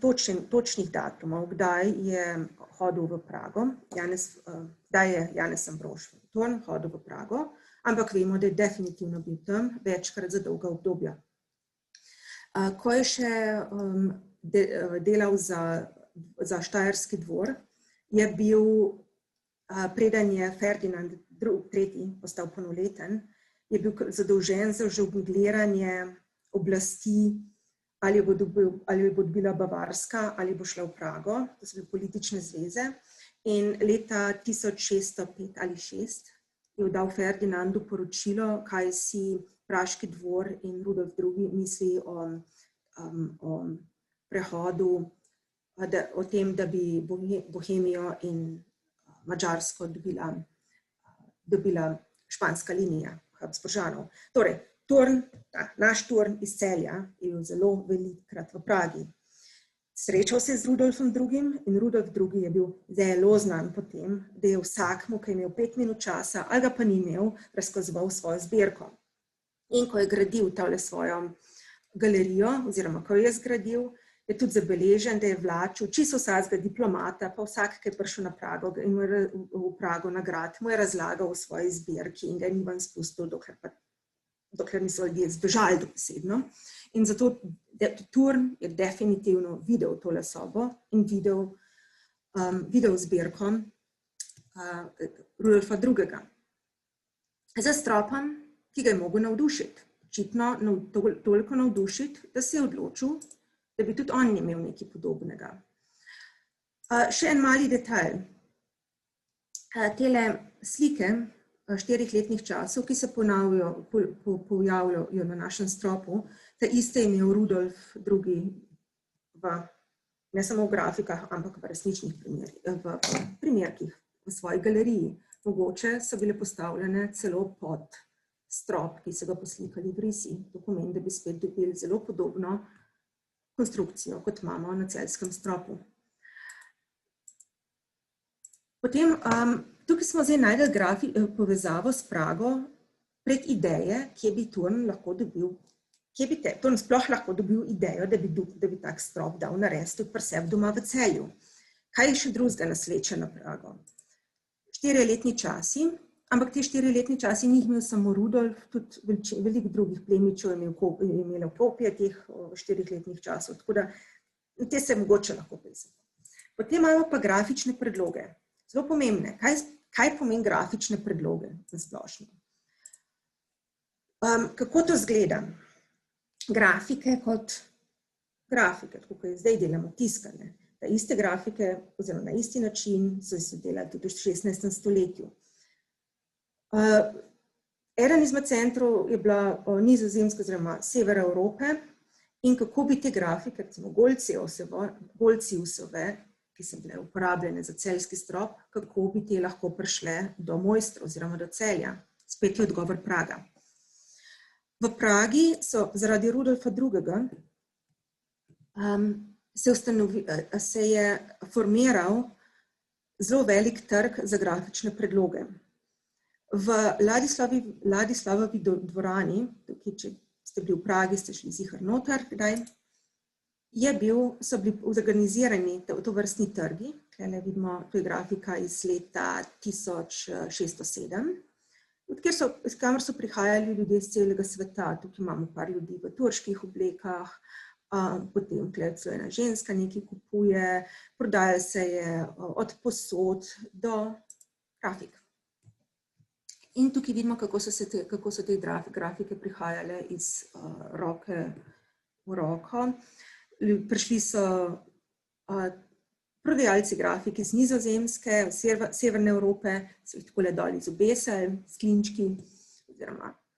točnih datumov, kdaj je hodil v Prago, kdaj je Janez Ambrož Thurn hodil v Prago, ampak vemo, da je definitivno bil tam večkrat za dolga obdobja. Ko je še delal za Štajerski dvor, je bil, preden je Ferdinand III. Postal polnoleten, je bil zadolžen za žongliranje oblasti, ali bo dobila Bavarska, ali bo šla v Prago, to so bile politične zveze. In leta 1605 ali 1606 je dal Ferdinandu poročilo, kaj si Praški dvor in Rudolf II. Misli o prehodu, o tem, da bi Bohemijo in Madžarsko dobila španska linija Habsburžanov. Torej, naš Thurn iz Celja je bil zelo velikokrat v Pragi. Srečal se je z Rudolfom II. In Rudolf II. Je bil zelo znan po tem, da je vsakmu, ki je imel 5 minut časa, ali ga pa ni imel, razkazoval svojo zbirko. In ko je gradil tole svojo galerijo, oziroma ko je zgradil, je tudi zabeležen, da je vlačil čisto vsakega diplomata, pa vsak, ki je prišel na Prago in v Prago na grad, mu je razlagal o svoji zbirki in ga ni ven spustil, dokler niso ljudje zbežali dobesedno. In zato Thurn je definitivno videl tole sobo in videl zbirko Rudolfa II. Za stropom, ki ga je mogel navdušiti. Očitno toliko navdušiti, da se je odločil, da bi tudi on imel nekaj podobnega. Še en mali detalj. Tele slike 4-letnih časov, ki se pojavljajo na našem stropu, ta iste je imel Rudolf II. Ne samo v grafikah, ampak v resničnih primerkih v svoji galeriji. Mogoče so bile postavljene celo pod strop, ki so ga poslikali v risi. To pomeni, da bi spet dobili zelo podobno konstrukcijo, kot imamo na celjskem stropu. Potem, tukaj smo zdaj najdeli povezavo s Prago prek ideje, kje bi Turn lahko dobil, Turn sploh lahko dobil idejo, da bi tak strop dal narediti pri sebi doma v Celju. Kaj je še drugega nasleče na Prago? 4-letni časi, ampak te 4-letni časi ni imel samo Rudolf, tudi veliko drugih plemičev je imelo kopije teh 4-letnih časov, tako da te se mogoče lahko pisati. Potem imamo pa grafične predloge. Zelo pomembne. Kaj pomeni grafične predloge na splošno? Kako to izgleda? Grafike kot grafike, tako kot zdaj delamo tiskane. Ta iste grafike, oziroma na isti način so se delali tudi v 16. stoletju. Eden izmed centrov je bila Nizozemska oziroma sever Evrope in kako bi te grafike, recimo Goltziusove, ki so bile uporabljene za celjski strop, kako bi te lahko prišle do Mojstra oziroma do Celja. Spet je odgovor Praga. V Pragi so zaradi Rudolfa II. Se je formiral zelo velik trg za grafične predloge. V Ladislavovi dvorani, tukaj, če ste bili v Pragi, ste šli ziher noter, kdaj, so bili zorganizirani tovrstni trgi, tukaj vidimo, to je grafika iz leta 1607, iz kamor so prihajali ljudje iz celega sveta. Tukaj imamo par ljudi v turških oblekah, potem celo ena ženska nekaj kupuje, prodaja se je od posod do grafik. In tukaj vidimo, kako so te grafike prihajale iz roke v roko. Prišli so prodajalci grafik iz Nizozemske, severne Evrope, so jih takole dol izobesali, s klinčki,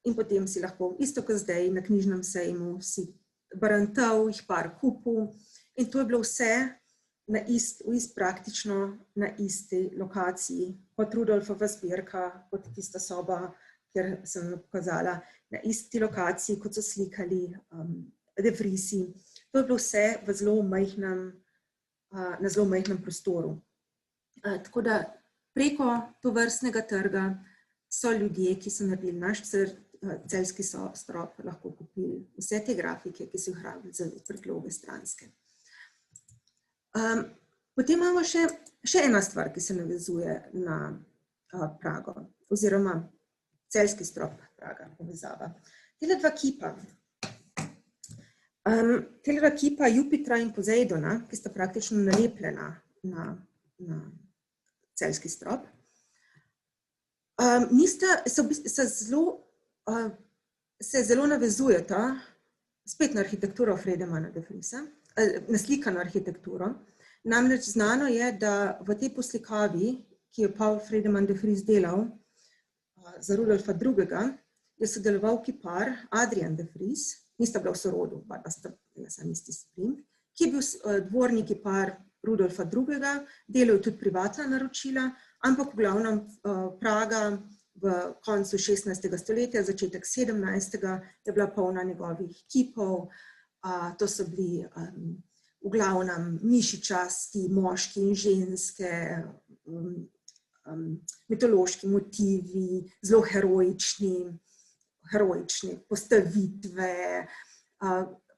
in potem si lahko, isto kot zdaj, na knjižnem sejmu si barantal, jih par kupil, in to je bilo vse praktično na isti lokaciji, kot Rudolfova zbirka, kot tista soba, kjer sem pokazala, na isti lokaciji, kot so slikali de Vriesi. To je bilo vse na zelo majhnem prostoru. Tako da preko tovrstnega trga so ljudje, ki so naredili naš celjski strop, lahko kupili vse te grafike, ki so jih rabili za predloge stranske. Potem imamo še ena stvar, ki se navezuje na Prago, oziroma celjski strop Praga, povezava. Tele dva kipa Jupitra in Pozejdona, ki sta praktično nalepljena na celjski strop, se zelo navezujeta spet na arhitekturo Fredemana de Vriesa, na slikano arhitekturo. Namreč znano je, da v tej poslikavi, ki je Paul Fredeman de Vries delal za Rudolfa II., je sodeloval kipar Adrian de Vries, nista bila v sorodu, pa sta bila sam isti sprim, ki je bil dvorni kipar Rudolfa II., delal tudi privatna naročila, ampak v glavnem Praga v koncu 16. stoletja, začetek 17. je bila polna njegovih kipov. To so bili v glavnem mišičasti, moški in ženske, mitološki motivi, zelo heroične postavitve,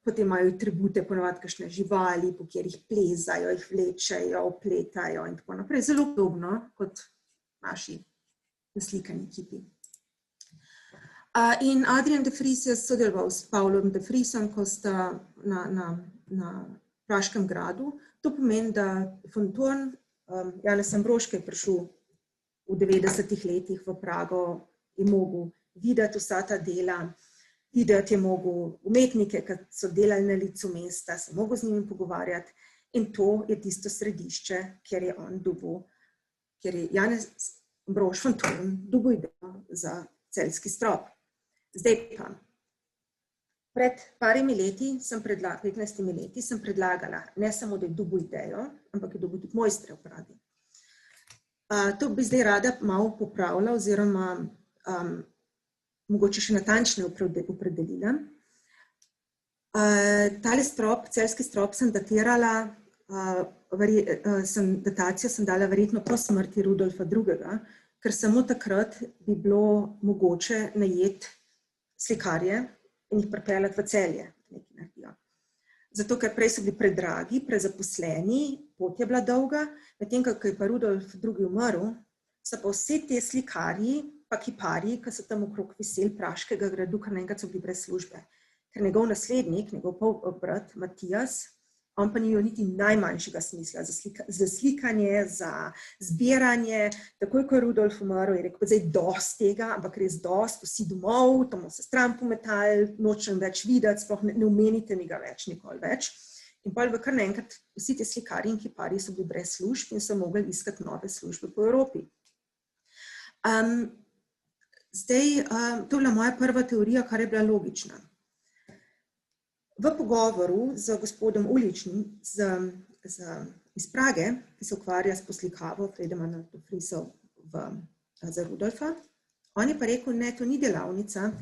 potem imajo tribute, ponavadi kakšne živali, po katerih plezajo, jih vlečejo, opletajo in tako naprej. Zelo podobno kot naši naslikani kipi. In Adrian de Vries je sodeloval s Paulom de Vriesom, ko sta na Praškem gradu. To pomeni, da von Thurn, Janez Ambrožke je prišel v 90. letih v Prago, je mogel videti vsa ta dela, videti je mogel umetnike, ki so delali na licu mesta, se mogel z njimi pogovarjati, in to je tisto središče, kjer je on dobil, kjer je Janez Ambrož von Thurn dobil idejo za celjski strop. Zdaj pa, pred 15 leti sem predlagala, ne samo, da je dobil idejo, ampak je dobil tudi mojstre v Pragi. To bi zdaj rada malo popravila, oziroma mogoče še natančne opredelila. Tale strop, celjski strop sem datirala, datacijo sem dala verjetno po smrti Rudolfa II., ker samo takrat bi bilo mogoče najeti slikarje in jih pripeljati v Celje. Nekaj naredijo. Zato, ker prej so bili predragi, prezaposleni, pot je bila dolga, medtem, ko je pa Rudolf II. Umrl, so pa vsi te slikarji, pa kiparji, ki so tam okrog viseli Praškega gradu, kar naenkrat so bili brez službe. Ker njegov naslednik, njegov polbrat Matijas, on pa ni imel niti najmanjšega smisla za slikanje, za zbiranje. Takoj, ko je Rudolf umrl, je rekel, zdaj dosti tega, ampak res dosti, vsi domov, tam se stran pometali, nočem več videti, sploh ne omenite mi ga več, nikoli več. In pa kar naenkrat vsi te slikarji in kiparji so bili brez služb in so mogli iskati nove službe po Evropi. Zdaj, to je bila moja prva teorija, kar je bila logična. V pogovoru z gospodom Uličnim iz Prage, ki se ukvarja s poslikavo Fredemana de Vriesa za Rudolfa, on je pa rekel, ne, to ni delavnica.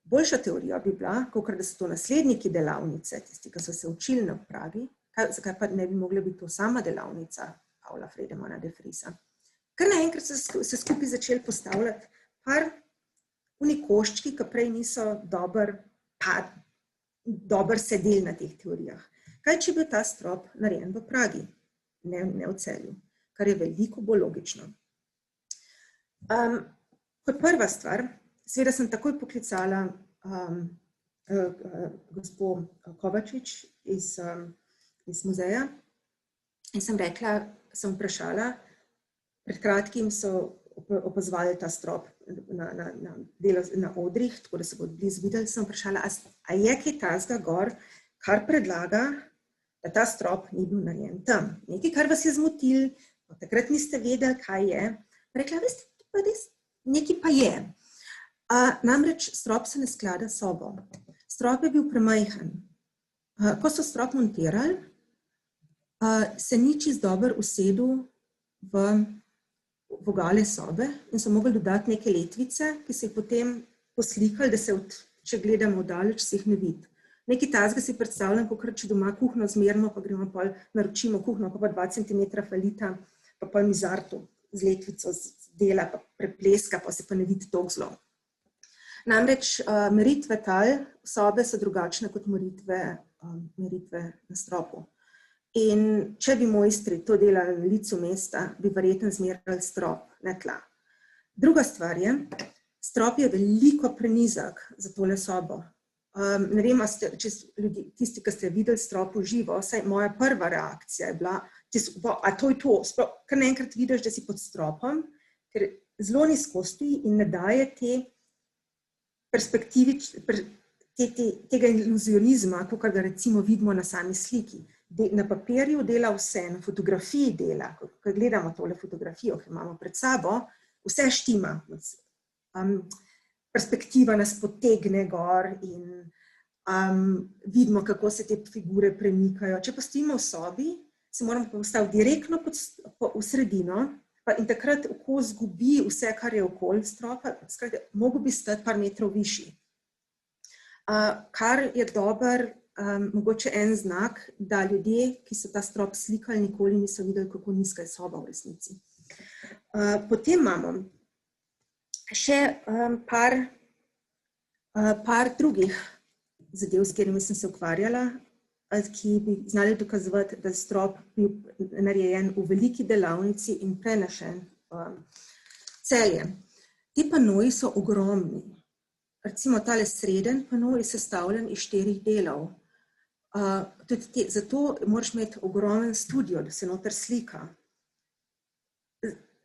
Boljša teorija bi bila, kakor da so to nasledniki delavnice, tisti, ki so se učili na Pragi, zakaj pa ne bi mogla biti to sama delavnica Pavla Fredemana de Vriesa. Ker naenkrat so se skupaj začeli postavljati par koščki, ki prej niso dobro sedeli na teh teorijah. Kaj, če bi ta strop narejen v Pragi, ne v Celju, kar je veliko bolj logično. Kot prva stvar, seveda sem takoj poklicala gospo Kovačič iz muzeja in sem rekla, sem vprašala, pred kratkim so opazovali ta strop na odrih, tako da se bodo blizu videli, sem vprašala, a je kaj tazga gor, kar predlaga, da ta strop ni bil narejen tam. Nekaj, kar vas je zmotil, takrat niste vedeli, kaj je. Rekla, veste, nekaj pa je. Namreč strop se ne sklada s sobo. Strop je bil premajhen. Ko so strop montirali, se ni čisto dobro usedel v vogale sobe in so mogli dodati neke letvice, ki so jih potem poslikali, da se, če gledamo daleč, se jih ne vidi. Nekaj tazga si predstavljam, kakor če doma kuhno zmerimo, pa gremo pol, naročimo kuhno, pa 2 cm falita, pa pol mizartu z letvico dela, pa prepleska, pa se pa ne vidi toliko zelo. Namreč meritve tal sobe so drugačne kot meritve na stropu. In če bi mojstri to delali na licu mesta, bi verjetno zmerjali strop, ne tla. Druga stvar je, strop je veliko prenizak za tole sobo. Ne vem, tisti, ki ste videli strop v živo, vsaj moja prva reakcija je bila, a to je to, kar naenkrat vidiš, da si pod stropom, ker zelo nizko stoji in ne daje te perspektivi, tega iluzionizma, kakor ga recimo vidimo na sami sliki. Na papirju dela vse, na fotografiji dela, ko gledamo tole fotografijo, ki imamo pred sabo, vse štima. Perspektiva nas potegne gor in vidimo, kako se te figure premikajo. Če pa stojimo v sobi, se moramo postaviti direktno v sredino in takrat oko zgubi vse, kar je okoli stropa, mogo bi stati par metrov višji. Kar je dober, mogoče en znak, da ljudje, ki so ta strop slikali, nikoli niso videli, kako nizka je soba v resnici. Potem imamo še par drugih zadev, s katerimi sem se ukvarjala, ki bi znali dokazovati, da je strop bil narejen v veliki delavnici in prenešen Celje. Ti panoji so ogromni. Recimo tale sreden panoj je sestavljen iz 4 delov. Zato moraš imeti ogromen studio, da se noter slika.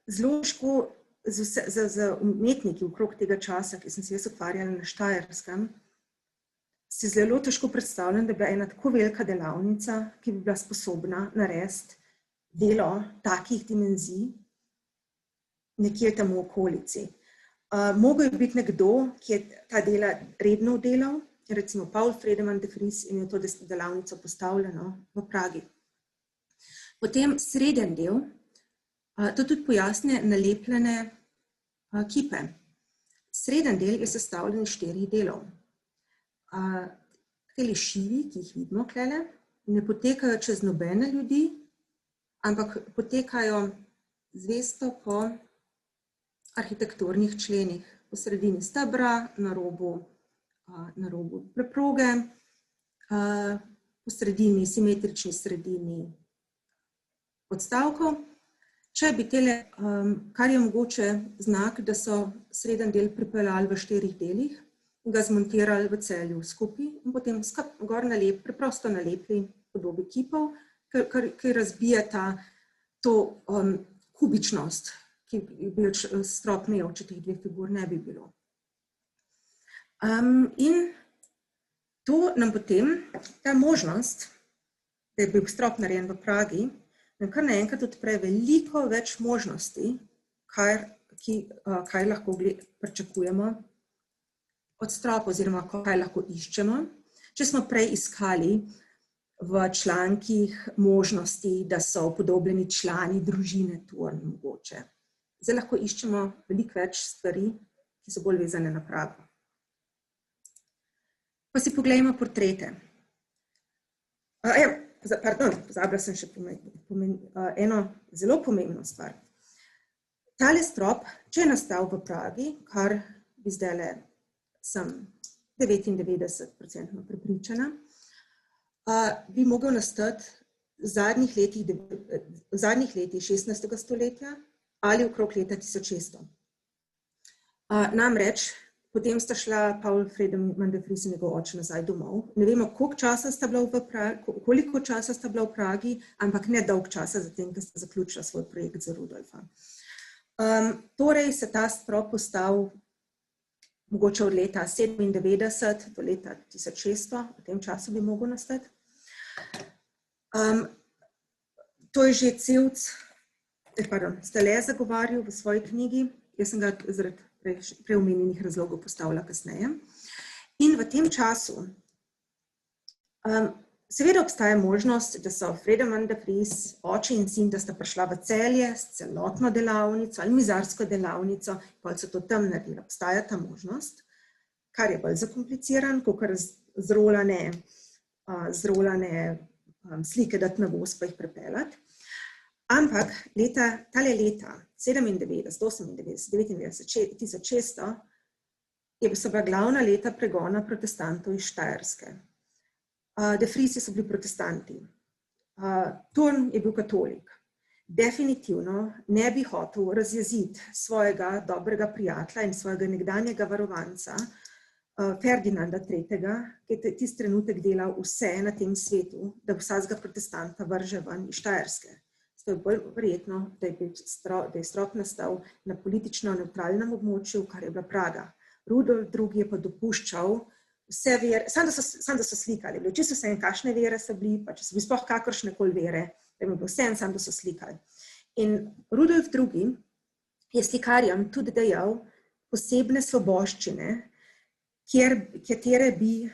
Zelo težko za umetniki okrog tega časa, ki sem se jaz ukvarjala na Štajerskem, si zelo težko predstavljam, da bi bila ena tako velika delavnica, ki bi bila sposobna narediti delo takih dimenzij nekje tam v okolici. Mogel je biti nekdo, ki je ta dela redno delal, recimo Paul Fredeman de Vries in je to delavnico postavljeno v Pragi. Potem sreden del, to tudi pojasne nalepljene kipe. Srednji del je sestavljen iz 4 delov. Teli šivi, ki jih vidimo tukaj, ne potekajo čez nobene ljudi, ampak potekajo zvesto po arhitekturnih členih, po sredini stebra, na robu preproge, po sredini, simetrični sredini odstavkov. Če bi tele, kar je mogoče znak, da so srednji del pripeljali v 4 delih, ga zmontirali v Celju skupaj in potem gor preprosto nalepili podobe kipov, ki razbijata to kubičnost, ki bi jo strop imel, če teh 2 figur ne bi bilo. In to nam potem, ta možnost, da je bil strop narejen v Pragi, nam kar naenkrat odpre veliko več možnosti, kaj lahko pričakujemo od stropa, oziroma kaj lahko iščemo. Če smo prej iskali v člankih možnosti, da so upodobljeni člani družine Turn mogoče. Zdaj lahko iščemo veliko več stvari, ki so bolj vezane na Prago. Pa si poglejmo portrete. Pozabila sem še eno zelo pomembno stvar. Tale strop, če je nastal v Pragi, kar bi zdajle sem 99% prepričana, bi mogel nastati v zadnjih letih 16. stoletja ali okrog leta 1600. Namreč, potem sta šla Paul Friedemann de Vries in njegov oče nazaj domov. Ne vemo, koliko časa sta bila v Pragi, ampak ne dolg časa, zatem, ker sta zaključila svoj projekt za Rudolfa. Torej se ta strop postal mogoče od leta 97 do leta 1600, v tem času bi mogel nastati. To je že Stele zagovarjal v svoji knjigi, jaz sem ga zaradi preomenjenih razlogov postavila kasneje. In v tem času seveda obstaja možnost, da so Friedemann de Vries, oče in sin, da sta prišla v Celje s celotno delavnico ali mizarsko delavnico, pa so to tam naredili. Obstaja ta možnost, kar je bolj zakompliciran, kakor zrolane slike dati na voz pa jih prepeljati. Ampak tale leta 97, 98, 99, 1600 so bila glavna leta pregona protestantov iz Štajerske. De Vriesi so bili protestanti. Turn je bil katolik. Definitivno ne bi hotel razjeziti svojega dobrega prijatelja in svojega nekdanjega varovanca Ferdinanda III., ki je tisti trenutek delal vse na tem svetu, da vsakega protestanta vrže ven iz Štajerske. To je bolj verjetno, da je strop nastal na politično nevtralnem območju, kar je bila Praga. Rudolf II. Je pa dopuščal vse vere, samo da so slikali, čisto vse in kakšne vere so bili, pa če so bili sploh kakršne koli vere, da je bilo vse samo da so slikali. In Rudolf II. Je slikarjem tudi dajal posebne svoboščine, katere bi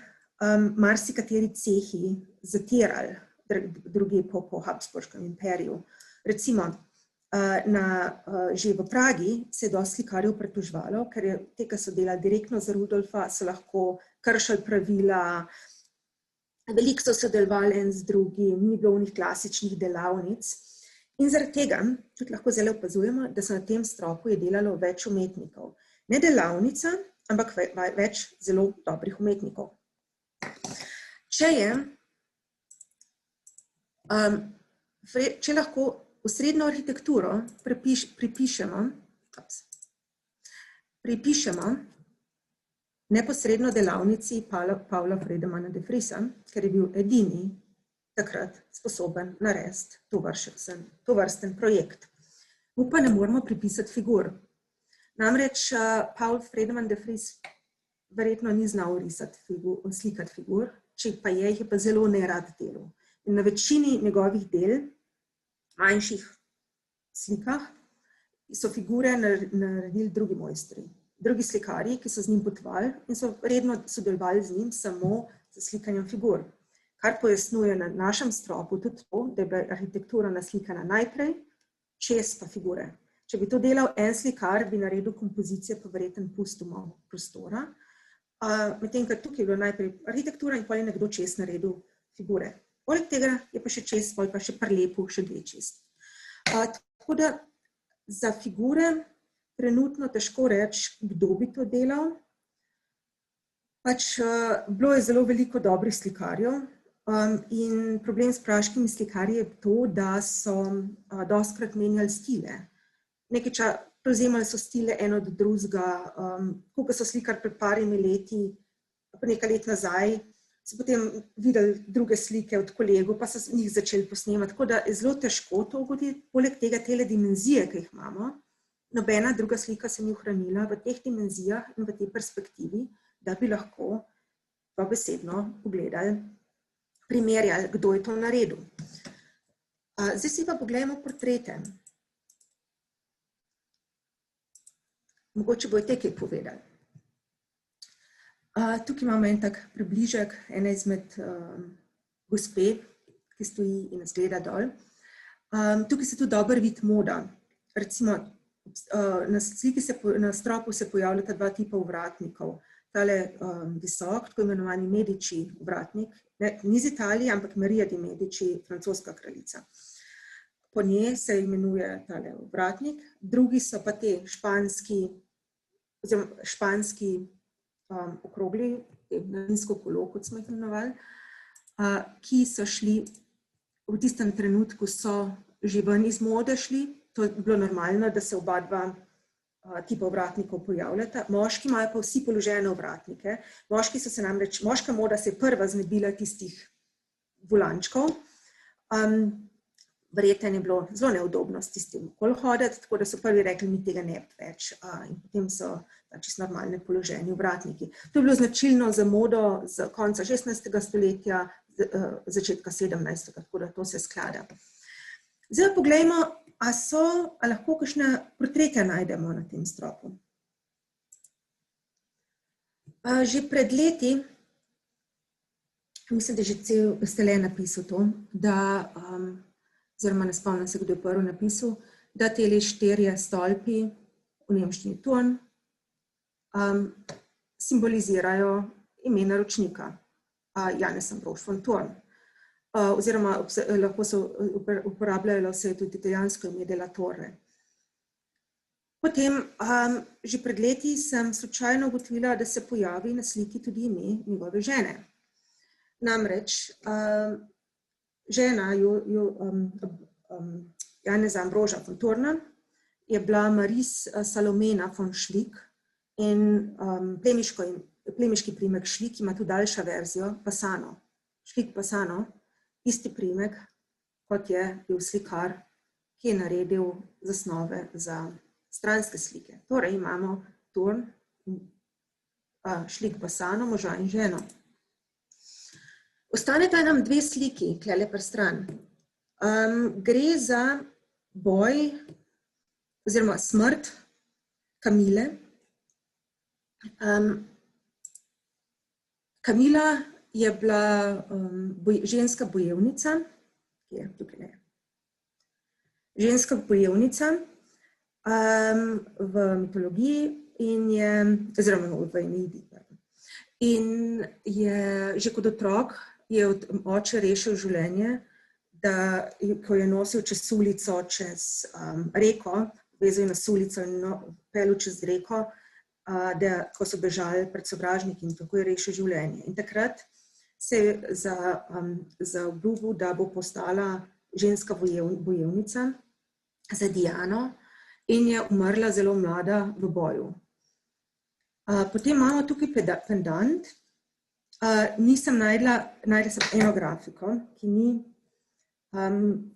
marsikateri cehi zatirali druge po Habsburškem imperiju. Recimo, že v Pragi se je dosti slikarjev pritoževalo, ker je te, ki so delali direktno za Rudolfa, so lahko kršili pravila, veliko so sodelovali en z drugim, ni bilo onih klasičnih delavnic. In zaradi tega tudi lahko zelo opazujemo, da so na tem stropu je delalo več umetnikov. Ne delavnica, ampak več zelo dobrih umetnikov. Če lahko osrednjo arhitekturo pripišemo neposredno delavnici Paula Friedemanna de Vriesa, ker je bil edini takrat sposoben narediti tovrsten projekt. Mu pa ne moramo pripisati figur. Namreč Paul Friedemann de Vries verjetno ni znal slikati figur, če pa jih je pa zelo nerad delal. In na večini njegovih del, manjših slikah, so figure naredili drugi mojstri, drugi slikarji, ki so z njim potovali in so redno sodelovali z njim samo z slikanjem figur. Kar pojasnjuje na našem stropu tudi to, da je bila arhitektura naslikana najprej, čez pa figure. Če bi to delal en slikar, bi naredil kompozicije, pa verjetno pustil malo prostora. Medtem, ker tukaj je bilo najprej arhitektura in pa je nekdo čez naredil figure. Poleg tega je pa še čez, pa še prelepo, še dve čez. Tako da za figure trenutno težko reči, kdo bi to delal. Pač bilo je zelo veliko dobrih slikarjev in problem s praškimi slikarji je to, da so dostikrat menjali stile. Prevzemali so stile eno od drugega, ko so slikali pred parimi leti, pa nekaj let nazaj, so potem videli druge slike od kolegov, pa so njih začeli posnemati. Tako da je zelo težko to ugoditi, poleg tega tele dimenzije, ki jih imamo, nobena druga slika se ni ohranila v teh dimenzijah in v tej perspektivi, da bi lahko pa besedno pogledali, primerjali, kdo je to naredil. Zdaj si pa pogledamo portrete. Mogoče bojo te kaj povedali. Tukaj imamo en tak približek, ena izmed gospe, ki stoji in zgleda dol. Tukaj se tudi dobro vidi moda. Recimo, na sliki na stropu se pojavljata dva tipa ovratnikov. Tale visok, tako imenovani Medici ovratnik, ni iz Italije, ampak Marija di Medici, francoska kraljica. Po njej se imenuje tale ovratnik, drugi so pa te španski okrogli, mladinsko kolo, kot smo jih imenovali, ki so šli v tistem trenutku, so že ven iz mode šli. To je bilo normalno, da se oba dva tipa ovratnikov pojavljata. Moški imajo pa vsi položene ovratnike. Moška moda se je prva znebila tistih volančkov. Verjetno je bilo zelo neudobno s tistim okoli hoditi, tako da so prvi rekli, mi tega ne bi več. In potem so čisto normalne položeni ovratniki. To je bilo značilno za modo z konca 16. stoletja, začetka 17. Tako da to se sklada. Zdaj poglejmo, a lahko kakšne portrete najdemo na tem stropu. Že pred leti, mislim, da je že cel Stele napisal to, da oziroma ne spomnim se, kdo je prvi napisal, da teli 4 stolpi, v nemščini Turm, simbolizirajo ime naročnika, Johannes Ambrož von Thurn. Oziroma lahko se uporabljalo se je tudi italijansko ime della Torre. Potem, že pred leti sem slučajno ugotovila, da se pojavi na sliki tudi ime njegove žene. Namreč, žena Johannes Ambroža von Thurna je bila Maris Salomena von Schlick in plemiški priimek Schlick ima tudi daljša verzijo, Passano. Schlick Passano, isti priimek, kot je bil slikar, ki je naredil zasnove za stranske slike. Torej imamo Thurn, Schlick Passano, moža in ženo. Ostaneta nam 2 sliki, tlele pri stran. Gre za boj, oziroma smrt Kamile. Kamila je bila ženska bojevnica, ki je tukaj ne. Ženska bojevnica v mitologiji in je, oziroma v Enidi. In je že kot otrok je od oče rešil življenje, da ko je nosil čez sulico, čez reko, vezal na sulico in pelil čez reko, da ko so bežali pred sovražniki in tako je rešil življenje. In takrat se je zaobljubil, da bo postala ženska bojevnica za Diano in je umrla zelo mlada v boju. Potem imamo tukaj pendant. Nisem najdla sem eno grafiko, ki ni.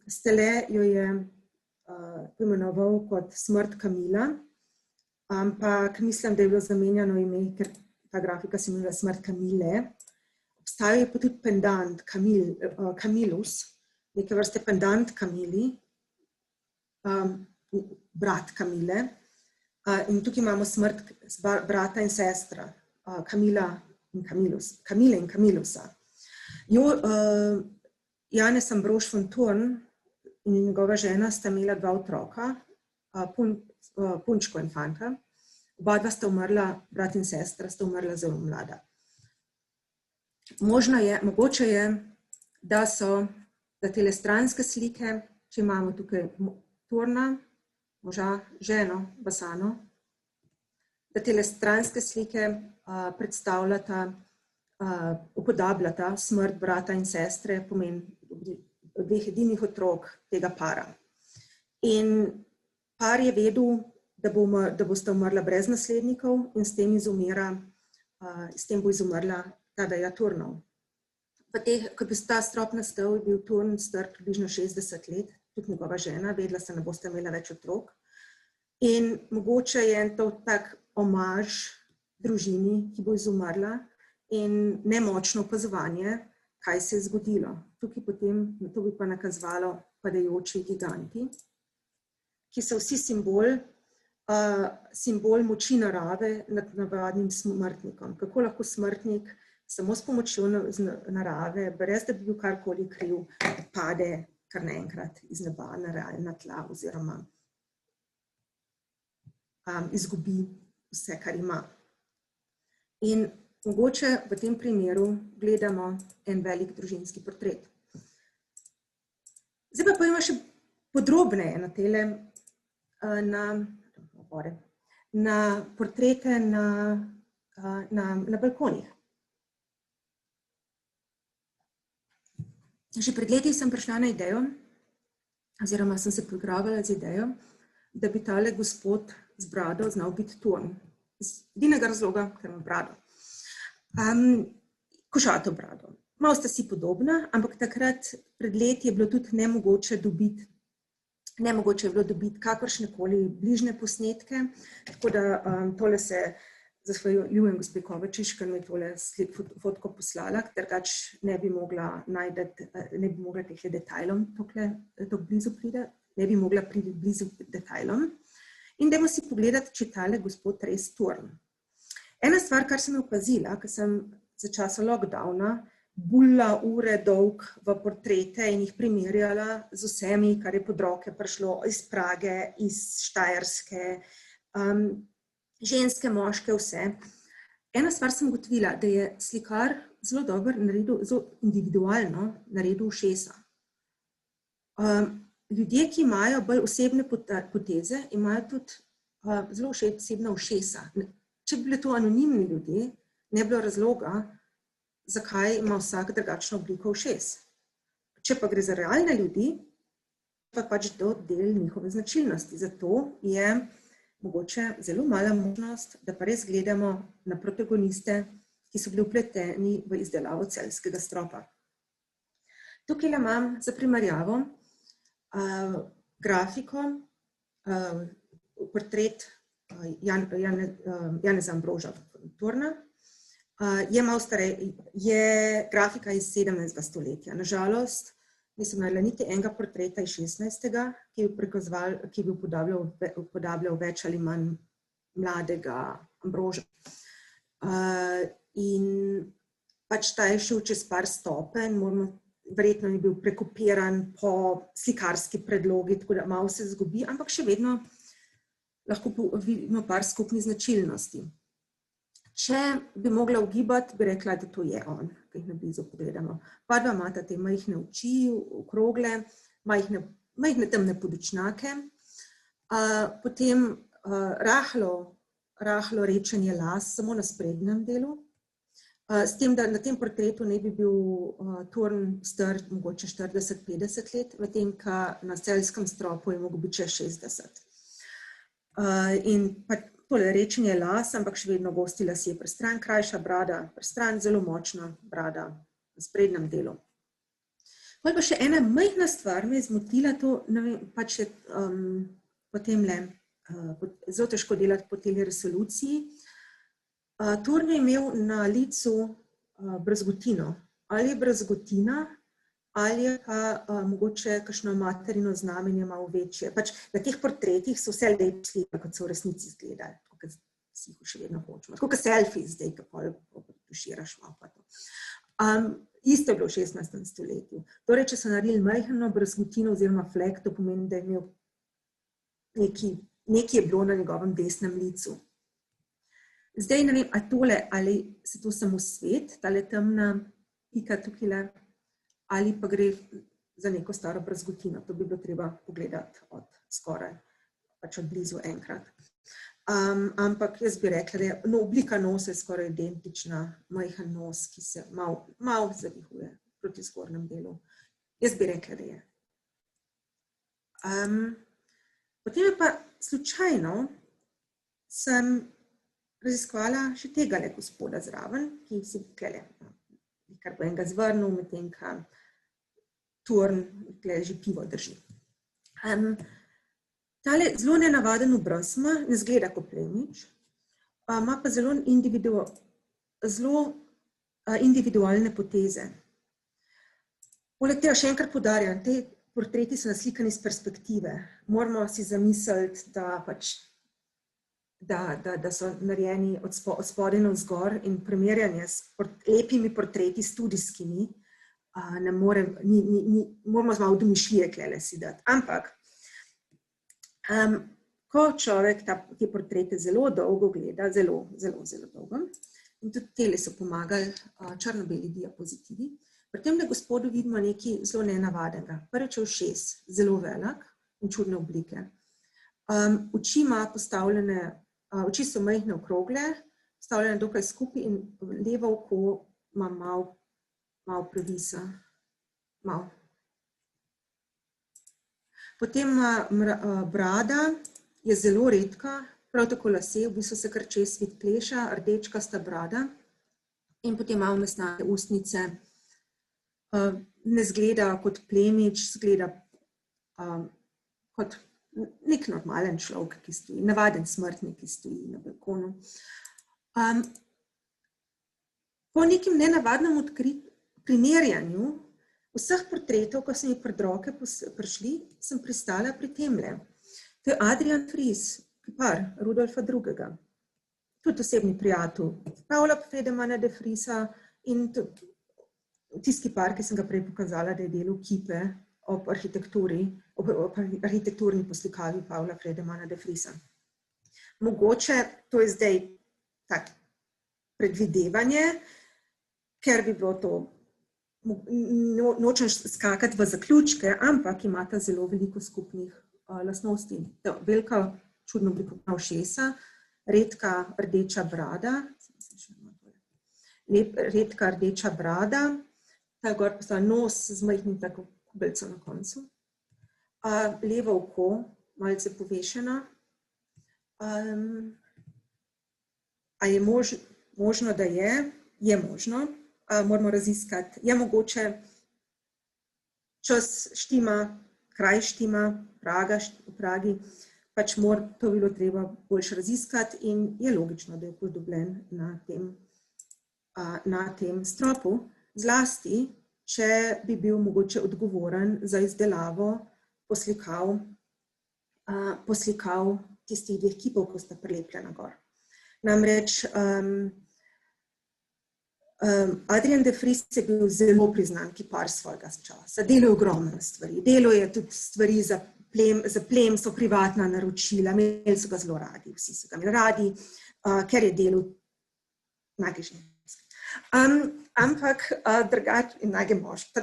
Stele jo je poimenoval kot smrt Kamila, ampak mislim, da je bilo zamenjano ime, ker ta grafika se imenuje smrt Kamile. Obstaja pa tudi pendant Camillus, neke vrste pendant Kamili, brat Kamile. In tukaj imamo smrt brata in sestra, Kamile in Camillusa. Johannes Ambrož von Thurn in njegova žena sta imela 2 otroka, punčko in fanta. Oba dva sta umrla, brat in sestra sta umrla zelo mlada. Mogoče je, da tele stranske slike, če imamo tukaj Turna, moža, ženo, Basano, da tele stranske slike upodabljata smrt brata in sestre, pomeni dveh edinih otrok tega para. In par je vedel, da bosta umrla brez naslednikov in s tem bo izumrla ta veja Turnov. Ko bi ta strop nastal, je bil Turn star približno 60 let, tudi njegova žena, vedela se, ne bosta imela več otrok. In mogoče je to tak omaž družini, ki bo izumrla, in nemočno opazovanje, kaj se je zgodilo. Tukaj potem, to bi pa nakazovalo padajoči giganti, ki so vsi simbol moči narave nad navadnim smrtnikom. Kako lahko smrtnik samo s pomočjo narave, brez da bi bil karkoli kriv, pade kar naenkrat iz neba na tla oziroma izgubi vse, kar ima. In mogoče v tem primeru gledamo en velik družinski portret. Zdaj pa pojmo še podrobneje na portrete na balkonih. Že pred leti sem prišla na idejo, oziroma sem se poigravala z idejo, da bi tale gospod z brado znal biti Turn. Z edinega razloga, ker ima brado. Košato brado. Malo sta si podobna, ampak takrat pred leti je bilo tudi nemogoče je bilo dobiti kakršnekoli bližnje posnetke, tako da tole se zahvaljujem gospe Kovačič, ker mi je tole fotko poslala, drugač ne bi mogla teh detajlom tako blizu priti, ne bi mogla priti blizu detajlom. In dajmo si pogledati, če tale gospod res Turn. Ena stvar, kar sem opazila, ker sem za časa lockdowna bulla ure dolg v portrete in jih primerjala z vsemi, kar je pod roke prišlo iz Prage, iz Štajerske, ženske, moške, vse. Ena stvar sem ugotovila, da je slikar zelo dobro naredil, zelo individualno naredil ušesa. Ljudje, ki imajo bolj osebne poteze, imajo tudi zelo osebna ušesa. Če bi bili to anonimni ljudje, ne bi bilo razloga, zakaj ima vsak drugačno obliko ušes. Če pa gre za realne ljudi, pa pač to del njihove značilnosti. Zato je mogoče zelo mala možnost, da pa res gledamo na protagoniste, ki so bili vpleteni v izdelavo celjskega stropa. Tukaj imam za primerjavo grafiko, portret Janeza Ambroža Turna. Grafika iz 17. stoletja. Nažalost, nisem naredila niti enega portreta iz 16. ki bi upodabljal več ali manj mladega Ambroža. In pač ta je šel čez par stopenj, verjetno je bil prekopiran po slikarski predlogi, tako da malo se zgubi, ampak še vedno lahko vidimo par skupnih značilnosti. Če bi mogla ugibati, bi rekla, da to je on, ki jih na blizu pogledamo. Pa dva imata te majhne oči, okrogle, majhne temne podočnjake, potem rahlo rečenje las samo na sprednjem delu, s tem, da na tem portretu ne bi bil Turn star mogoče 40-50 let, medtem ka na celjskem stropu je mogel biti 60. In pa tole rečenje las, ampak še vedno gosti lasje pristran, krajša brada, pristran, zelo močna brada na sprednjem delu. Potem pa še ena majhna stvar me je zmotila, to pač je potem zelo težko delati po tej resoluciji. Turn je imel na licu brazgotino. Ali je brazgotina, ali je pa mogoče kakšno materino znamenje malo večje. Pač na teh portretih so vse lepe slike, kot so v resnici izgledali, kot si jih še vedno hočemo. Tako kot selfie zdaj, kako tuširaš malo pa to. Isto je bilo v 16. stoletju. Torej, če so naredili majhno brazgotino oziroma flek, to pomeni, da je imel nekaj je bilo na njegovem desnem licu. Zdaj ne vem, ali se to samo svet, tale temna pika tukaj, ali pa gre za neko staro brazgotino. To bi bilo treba pogledati od skoraj, pač od blizu enkrat. Ampak jaz bi rekla, da je oblika nosa je skoraj identična, majhen nos, ki se malo zavihuje proti zgornjem delu. Jaz bi rekla, da je. Potem je pa slučajno sem raziskovala še tegale gospoda zraven, ki si tukaj kar bo enega zvrnil, medtem ka Turn tukaj že pivo drži. Tale zelo nenavaden obraz ima, ne zgleda kot plemič, ima pa zelo individualne poteze. Poleg tega še enkrat poudarjam, te portreti so naslikani iz perspektive. Moramo si zamisliti, da so narejeni od spodaj navzgor in primerjanje s lepimi portreti studijskimi, moramo malo domišljije tukaj si dati. Ampak, ko človek te portrete zelo dolgo gleda, zelo dolgo, in tudi tele so pomagali črno-beli diapozitivi, pri tem gospodu vidimo nekaj zelo nenavadnega. Prvič je ušes, zelo velik in čudne oblike. Oči ima postavljene, oči so majhne okrogle, postavljene dokaj skupaj in levo oko ima malo previsa. Malo. Potem brada je zelo redka, prav tako lase, v bistvu se kar čez svit pleša, rdečkasta brada in potem malo mesnate ustnice. Ne zgleda kot plemič, zgleda kot nek normalen človek, ki stoji, navaden smrtnik, ki stoji na balkonu. Po nekem nenavadnem primerjanju vseh portretov, ko sem jih pred roke prišli, sem pristala pri temle. To je Adrian Fries, kipar Rudolfa II. Tudi osebni prijatelj Pavla Fredemana de Vriesa in tisti kipar, ki sem ga prej pokazala, da je delal kipe ob arhitekturni poslikavi Pavla Fredemana de Vriesa. Mogoče to je zdaj tak predvidevanje, ker bi bilo to, nočem skakati v zaključke, ampak imata zelo veliko skupnih lastnosti. Velika čudno oblikovana ušesa, redka rdeča brada, ta gor postavlja nos z majhnim tako kubelcem na koncu, levo oko, malce povešeno. A je možno, da je možno, moramo raziskati, je mogoče, čas štima, kraj štima, v Pragi, pač to bilo treba boljše raziskati in je logično, da je upodobljen na tem stropu, zlasti, če bi bil mogoče odgovoren za izdelavo poslikav tistih dveh kipov, ko sta prilepljena gor. Namreč, Adrian de Vries je bil zelo priznan kipar svojega časa. Delal je ogromno stvari. Delal je tudi stvari za plemstvo, privatna naročila. Imeli so ga zelo radi, vsi so ga imeli radi, ker je delal nage ženske. Ampak drugače in nage moške.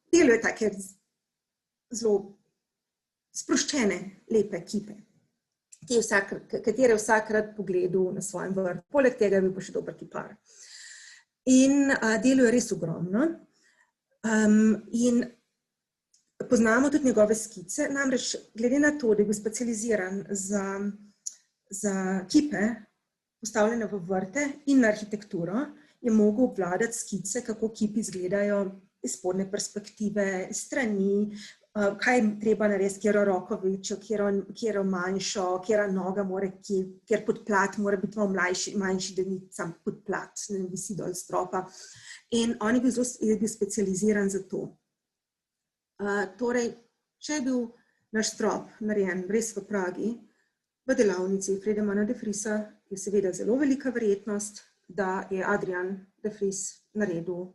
Delal je take zelo sproščene, lepe kipe, katere vsakrat pogledal na svojem vrtu. Poleg tega je bil pa še dober kipar. In delo je res ogromno. In poznamo tudi njegove skice, namreč glede na to, da je bil specializiran za kipe, postavljene v vrte in na arhitekturo, je mogel obvladati skice, kako kipi izgledajo iz spodnje perspektive, iz strani, kaj je treba narediti, kjero roko večjo, kjero manjšo, kjera noga mora, kjer podplat mora biti malo manjši, da ni sam podplat, ne visi dol stropa. In on je bil specializiran za to. Torej, če je bil naš strop narejen res v Pragi, v delavnici Fredemana de Vriesa, je seveda zelo velika verjetnost, da je Adrian de Vries naredil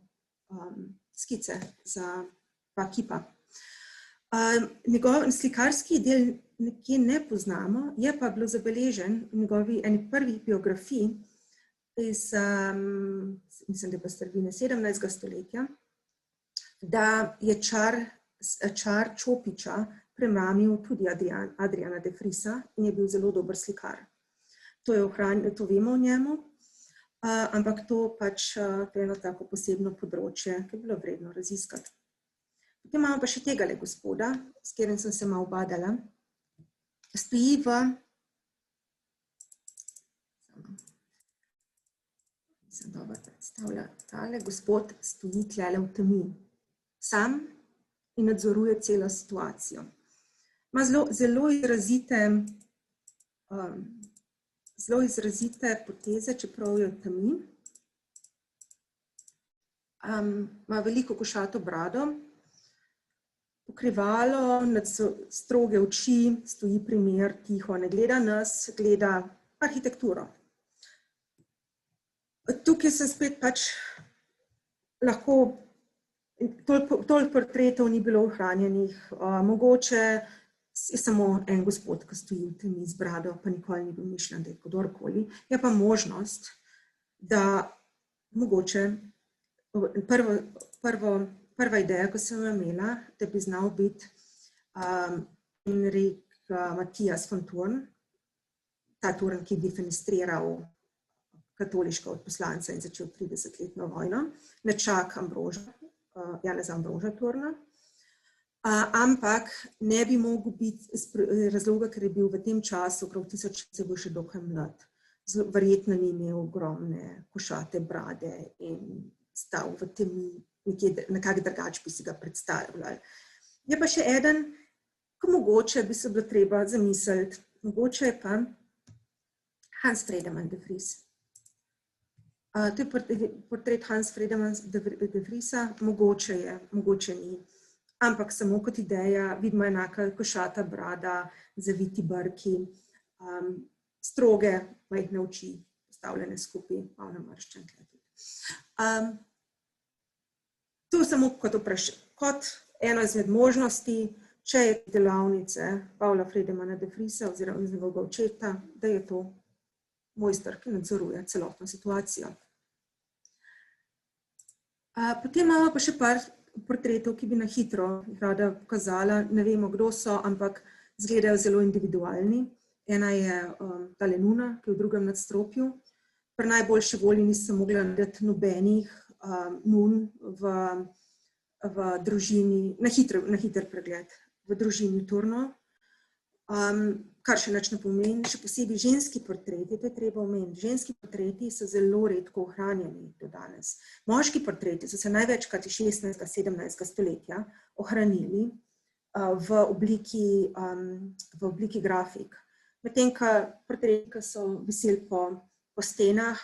skice za dva kipa. Njegov slikarski del nekje ne poznamo, je pa bilo zabeležen v njegovi eni prvih biografij iz, mislim, da je pa sredine 17. stoletja, da je čar Čopiča premamil tudi Adriana de Vriesa in je bil zelo dober slikar. To vemo o njemu, ampak to je eno tako posebno področje, ki je bilo vredno raziskati. Potem imamo pa še tegale gospoda, s katerim sem se malo badala. Stoji sem dobro predstavlja, tale gospod stoji tlele v temi, sam in nadzoruje celo situacijo. Ima zelo izrazite poteze, čeprav je v temi. Ima veliko košato brado, pokrivalo, stroge oči, stoji primer, tiho, ne gleda nas, gleda arhitekturo. Tukaj sem spet lahko, toliko portretov ni bilo ohranjenih, mogoče je samo en gospod, ki stoji v temi z brado, pa nikoli ni bil mišljen, da je kdorkoli. Je pa možnost, da mogoče prva ideja, ko sem imela, da bi znal biti Henrik Mathias von Thurn, ta Thurn, ki bi defenestriral katoliška odposlanca in začel 30-letno vojno, nečak Janeza Ambroža Thurna, ampak ne bi mogel biti razloga, ker je bil v tem času, okrog 1000 se bil še dokaj mlad. Verjetno ni imel ogromne košate brade in stal v temi, nekako drugače bi si ga predstavljali. Je pa še eden, ko mogoče bi se bilo treba zamisliti, mogoče je pa Hans Friedemann de Vries. To je portret Hans Friedemann de Vriesa, mogoče je, mogoče ni. Ampak samo kot ideja, vidimo enaka košata brada, zaviti brki, stroge, majhne oči, postavljene skupaj, malo namrščen. To samo kot eno izmed možnosti, če je delavnice Pavla Friedemanna de Vriesa oziroma iz njegovega očeta, da je to mojster, ki nadzoruje celotno situacijo. Potem imamo pa še par portretov, ki bi na hitro rada pokazala. Ne vemo, kdo so, ampak izgledajo zelo individualni. Ena je tale Nuna, ki je v drugem nadstropju. Pri najboljši volji nisem mogla narediti nobenih nun v družini, na hiter pregled, v družini Thurnov. Kar še nič ne pomeni, še posebej ženski portreti, to je treba omeniti. Ženski portreti so zelo redko ohranjeni do danes. Moški portreti so se največkrat iz 16. 17. stoletja ohranili v obliki grafik. Medtem, ko portreti, ki so viseli po stenah,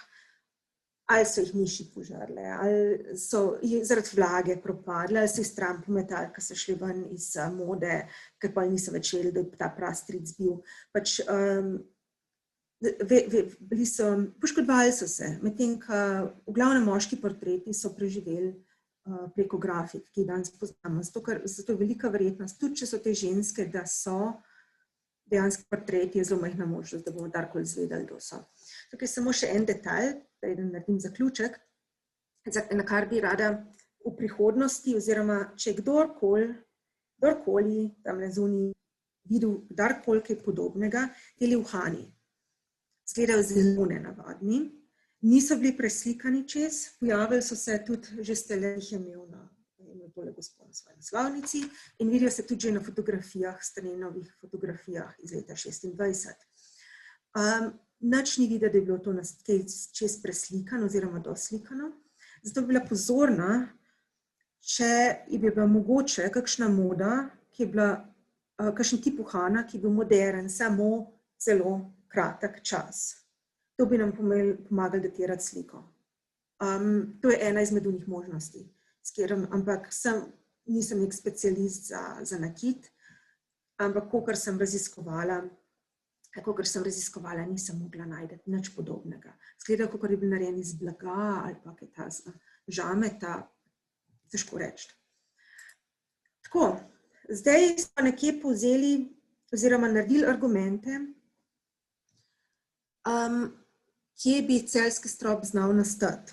ali so jih miši požrle, ali so zaradi vlage propadle, ali so jih stran pometali, ker so šli ven iz mode, ker pa niso več vedeli, da je ta prastric bil. Poškodovali so se, medtem, ko v glavnem moški portreti so preživeli preko grafik, ki jih danes poznamo. Zato je velika verjetnost, tudi če so te ženske, da so dejanski portreti, je zelo majhna možnost, da bomo darkoli izvedeli, kdo so. Tukaj je samo še en detalj, preden naredim zaključek, na kar bi rada v prihodnosti, oziroma če kdorkoli tam na zunaj videl kdorkoli kaj podobnega, te livhani. Izgledajo zelo nenavadni, niso bili preslikani čez, pojavili so se tudi, že Stele jih je imel tole gospod na svoji naslovnici in vidijo se tudi že na fotografijah, Strenovih fotografijah iz leta 26. Nič ni videti, da je bilo to čez preslikano oziroma doslikano. Zato bi bila pozorna, če je bila mogoče kakšna moda, ki je bila kakšen tip uhana, ki je bil moderen, samo zelo kratek čas. To bi nam pomagali datirati sliko. To je ena izmed unih možnosti, ampak nisem nek specialist za nakit, ampak kakor sem raziskovala, nisem mogla najti nič podobnega. Izgleda, kakor je bil narejen iz blaga ali pa kaj ta žameta, težko reči. Tako, Zdaj smo nekje povzeli oziroma naredili argumente, kje bi celjski strop znal nastati.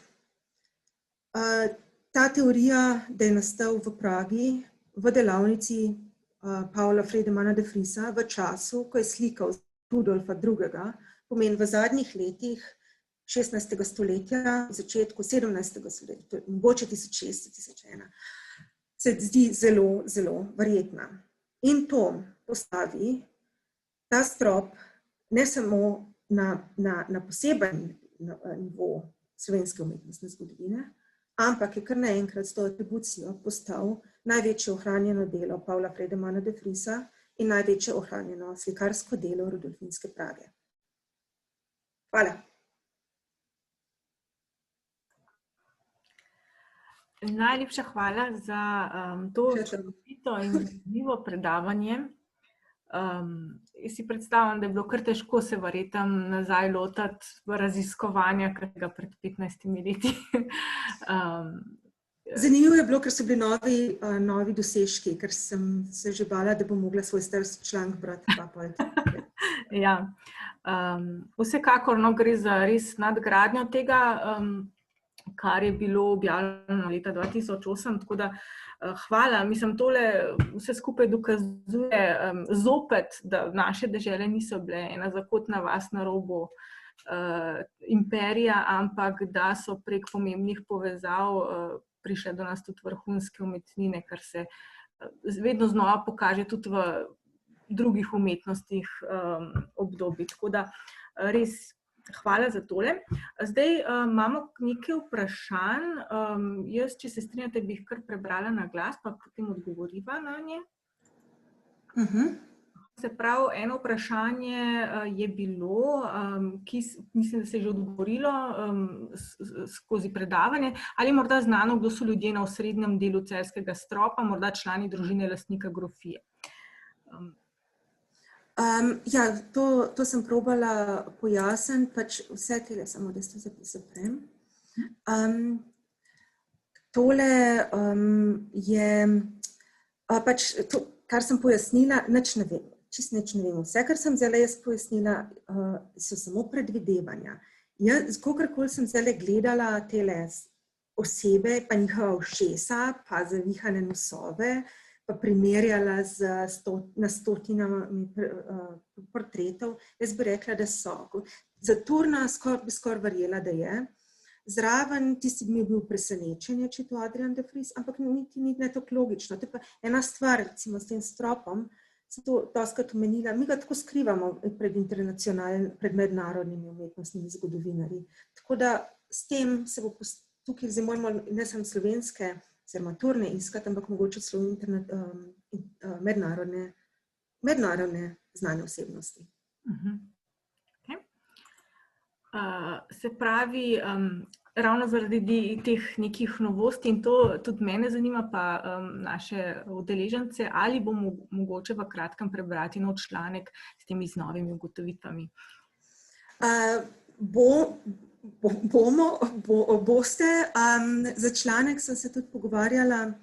Ta teorija, da je nastal v Pragi, v delavnici Pavla Fredemana de Vriesa v času, ko je slikal Rudolfa II., pomeni v zadnjih letih 16. stoletja, v začetku 17. stoletja, mogoče 1600-1001, se zdi zelo, zelo verjetna. In to postavi ta strop ne samo na poseben nivo slovenske umetnostne zgodovine, ampak je kar naenkrat s to atribucijo postal največje ohranjeno delo Pavla Fredemana de Vriesa in največje ohranjeno slikarsko delo Rudolfinske Prage. Hvala. Najlepša hvala za to čudovito in zanimivo predavanje. Jaz si predstavljam, da je bilo kar težko se verjetno nazaj lotiti raziskovanja, kakega pred 15 leti. Zanimivo je bilo, ker so bili novi dosežki, ker sem se že bala, da bom mogla svoj star članek brati. Ja, vsekakor gre za res nadgradnjo tega, kar je bilo objavljeno leta 2008, tako da hvala. Mislim, tole vse skupaj dokazuje zopet, da naše dežele niso bile ena zakotna vas na robu imperija, ampak da so prek pomembnih povezav prišle do nas tudi vrhunske umetnine, kar se vedno znova pokaže tudi v drugih umetnostih obdobij. Tako da res hvala za tole. Zdaj imamo nekaj vprašanj. Jaz, če se strinjate, bi jih kar prebrala na glas, pa potem odgovoriva na nje. Se pravi, eno vprašanje je bilo, ki mislim, da se je že odgovorilo skozi predavanje, ali morda znano, kdo so ljudje na osrednjem delu celjskega stropa, morda člani družine lastnika grofije. Ja, to sem probala pojasniti, pač vse tele, samo da se zaprem. Tole je, pač to, kar sem pojasnila, nič ne vem, čisto nič ne vem. Vse, kar sem zdaj jaz pojasnila, so samo predvidevanja. Jaz, kakorkoli sem zdaj gledala tele osebe, pa njihova ušesa, pa zavihane nosove, pa primerjala na stotinami portretov, jaz bi rekla, da so. Za Turna bi skoraj verjela, da je. Zraven tisti mi je bil presenečenje, če to Adrian de Vries, ampak niti ni tako logično. To je pa ena stvar, recimo s tem stropom, sem to doskrat omenila, mi ga tako skrivamo pred mednarodnimi umetnostnimi zgodovinarji. Tako da s tem se bo tukaj zdaj moramo ne samo slovenske, oziroma Turne iskati, ampak mogoče celo mednarodne znane osebnosti. Se pravi, ravno zaradi teh nekih novosti in to tudi mene zanima, pa naše udeležence, ali bomo mogoče v kratkem prebrati nov članek s temi novimi ugotovitvami? Boste. Za članek sem se tudi pogovarjala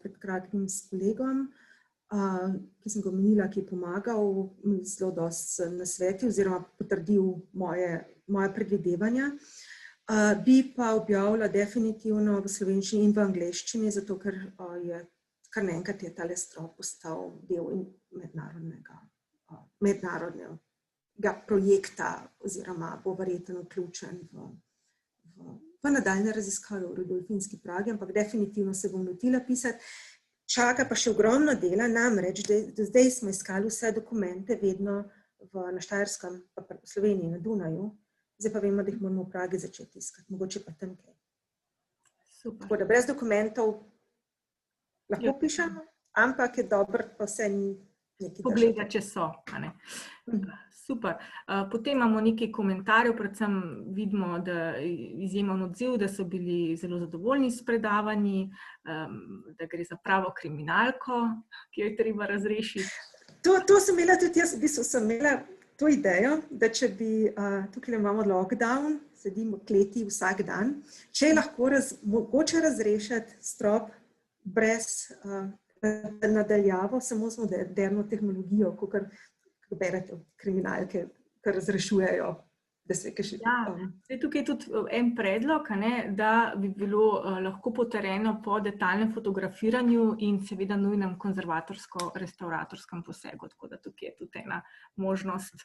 pred kratkim s kolegom, ki sem ga omenila, ki je pomagal zelo dosti nasveti oziroma potrdil moje predvidevanja. Bi pa objavila definitivno v slovenščini in v angleščini, zato ker je kar naenkrat je tale strop postal del mednarodnega projekta oziroma bo verjetno vključen v nadaljne raziskave v Rudolfinski Pragi, ampak definitivno se bom lotila pisati. Čaka pa še ogromno dela, namreč do zdaj smo iskali vse dokumente vedno na Štajerskem, pa v Sloveniji, na Dunaju, zdaj pa vemo, da jih moramo v Pragi začeti iskati, mogoče pa tam kaj. Super. Tako da brez dokumentov lahko pišemo, ampak je dobro pa vse nekaj pogleda, če so. Super. Potem imamo nekaj komentarjev, predvsem vidimo, da izjemen odziv, da so bili zelo zadovoljni s predavanji, da gre za pravo kriminalko, ki jo je treba razrešiti. To sem imela tudi jaz, v bistvu sem imela to idejo, da če bi, tukaj imamo lockdown, sedimo v kleti vsak dan, če je lahko mogoče razrešiti strop brez nadaljavo, samo z moderno tehnologijo, ko berete kriminalke, kar razrešujejo. Tukaj je tudi en predlog, da bi bilo lahko potrjeno po detaljnem fotografiranju in seveda nujnem konzervatorsko-restauratorskem posegu. Tako da tukaj je tudi ena možnost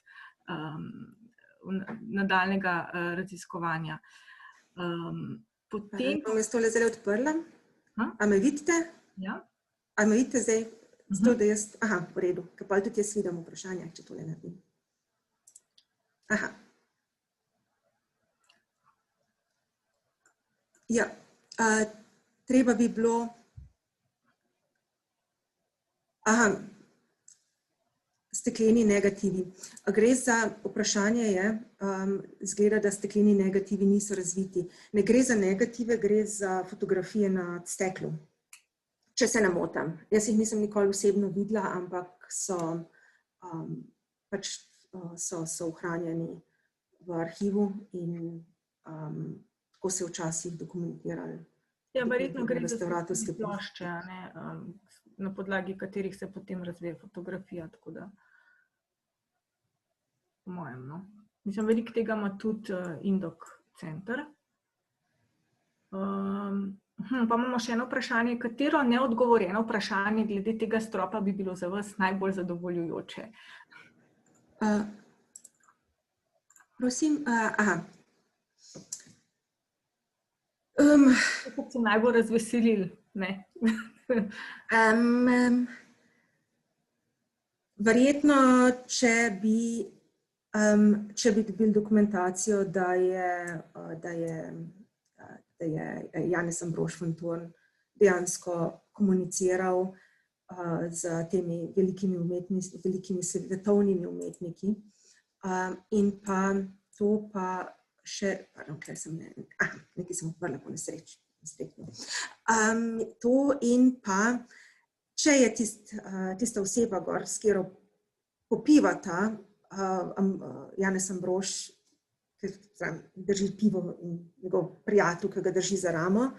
nadaljnega raziskovanja. Potem... Pa me stole zdaj odprla. A me vidite? Ja. A me vidite zdaj? Da jaz... Aha, v redu. Ker pa tudi jaz vidim vprašanja, če tole naredim. Aha. Ja, treba bi bilo... Aha, stekleni negativi. Gre za vprašanje je, izgleda, da stekleni negativi niso razviti. Ne gre za negative, gre za fotografije na steklu. Če se ne motim. Jaz jih nisem nikoli osebno videla, ampak so ohranjeni v arhivu in tako se včasih dokumentirali. Ja, verjetno gre za plošče, na podlagi katerih se potem razvije fotografija, tako da po mojem, no. Mislim, veliko tega ima tudi Indok center. Pa imamo še eno vprašanje, katero neodgovorjeno vprašanje glede tega stropa bi bilo za vas najbolj zadovoljujoče? Prosim, aha. Kako se najbolj razveselili, ne? Verjetno, če bi dobili dokumentacijo, da je Janez Ambrož Fanton dejansko komuniciral z temi velikimi svetovnimi umetniki. In pa to pa še, nekaj sem odprla po nesreči. To in pa, če je tista oseba gor, s katero popivata, Janez Ambrož, ki drži pivo in njegov prijatelj, ki ga drži za ramo,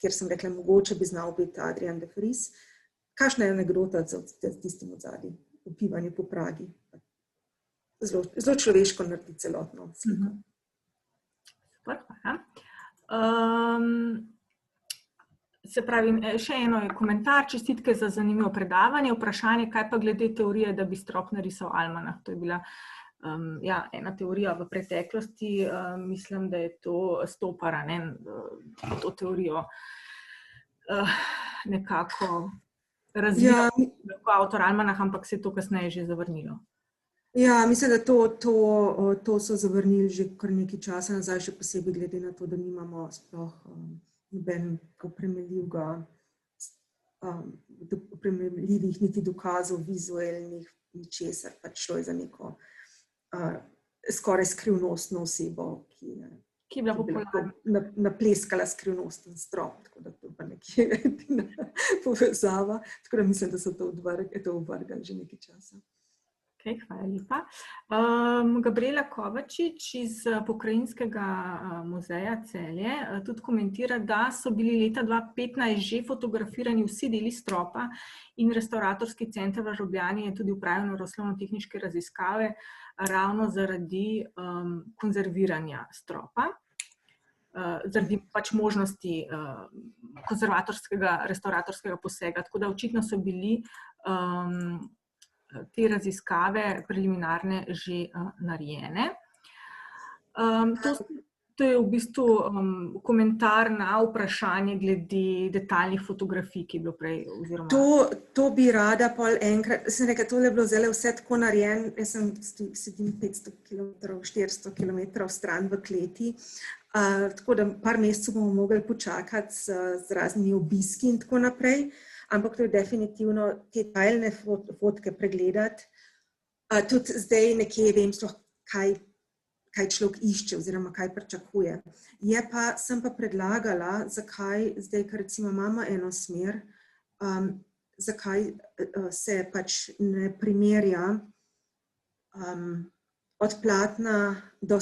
kjer sem rekla, mogoče bi znal biti Adrian de Vries. Kakšna je anekdota za tistim odzadnji, popivanje po Pragi? Zelo človeško naredi celotno sliko. Super, hvala. Se pravi, še eno je komentar, čestitke za zanimivo predavanje, vprašanje, kaj pa glede teorije, da bi strop narisal almanah. To je bila ena teorija v preteklosti, mislim, da je to Stopara, to teorijo nekako razvijal kot avtor almanah, ampak se je to kasneje že zavrnilo. Ja, mislim, da to so zavrnili že kar nekaj časa nazaj, še posebej glede na to, da nimamo sploh nobenega primerljivih niti dokazov vizualnih ničesar, pač šlo je za neko skoraj skrivnostno osebo, ki je bila napleskala skrivnosten strop, tako da to pa nekje edina povezava, tako da mislim, da so to odvrgali že nekaj časa. Hvala lepa. Gabriela Kovačič iz Pokrajinskega muzeja Celje tudi komentira, da so bili leta 2015 že fotografirani vsi deli stropa in restauratorski center v Ljubljani je tudi opravil naravoslovno-tehniške raziskave ravno zaradi konzerviranja stropa, zaradi pač možnosti konzervatorskega, restauratorskega posega. Tako da očitno so bili te raziskave preliminarne že narejene. To je v bistvu komentar na vprašanje glede detaljnih fotografij, ki je bilo prej oziroma... To bi rada pol enkrat, sem rekla, tole je bilo zdaj vse tako narejen, jaz sedim 500 km, 400 km stran v kleti, tako da par mesecev bomo mogli počakati z raznimi obiski in tako naprej. Ampak to je definitivno te detaljne fotke pregledati. Tudi zdaj nekje vem sploh, kaj človek išče oziroma kaj pričakuje. Sem pa predlagala, zakaj zdaj, ker recimo imamo eno smer, zakaj se pač ne primerja od platna do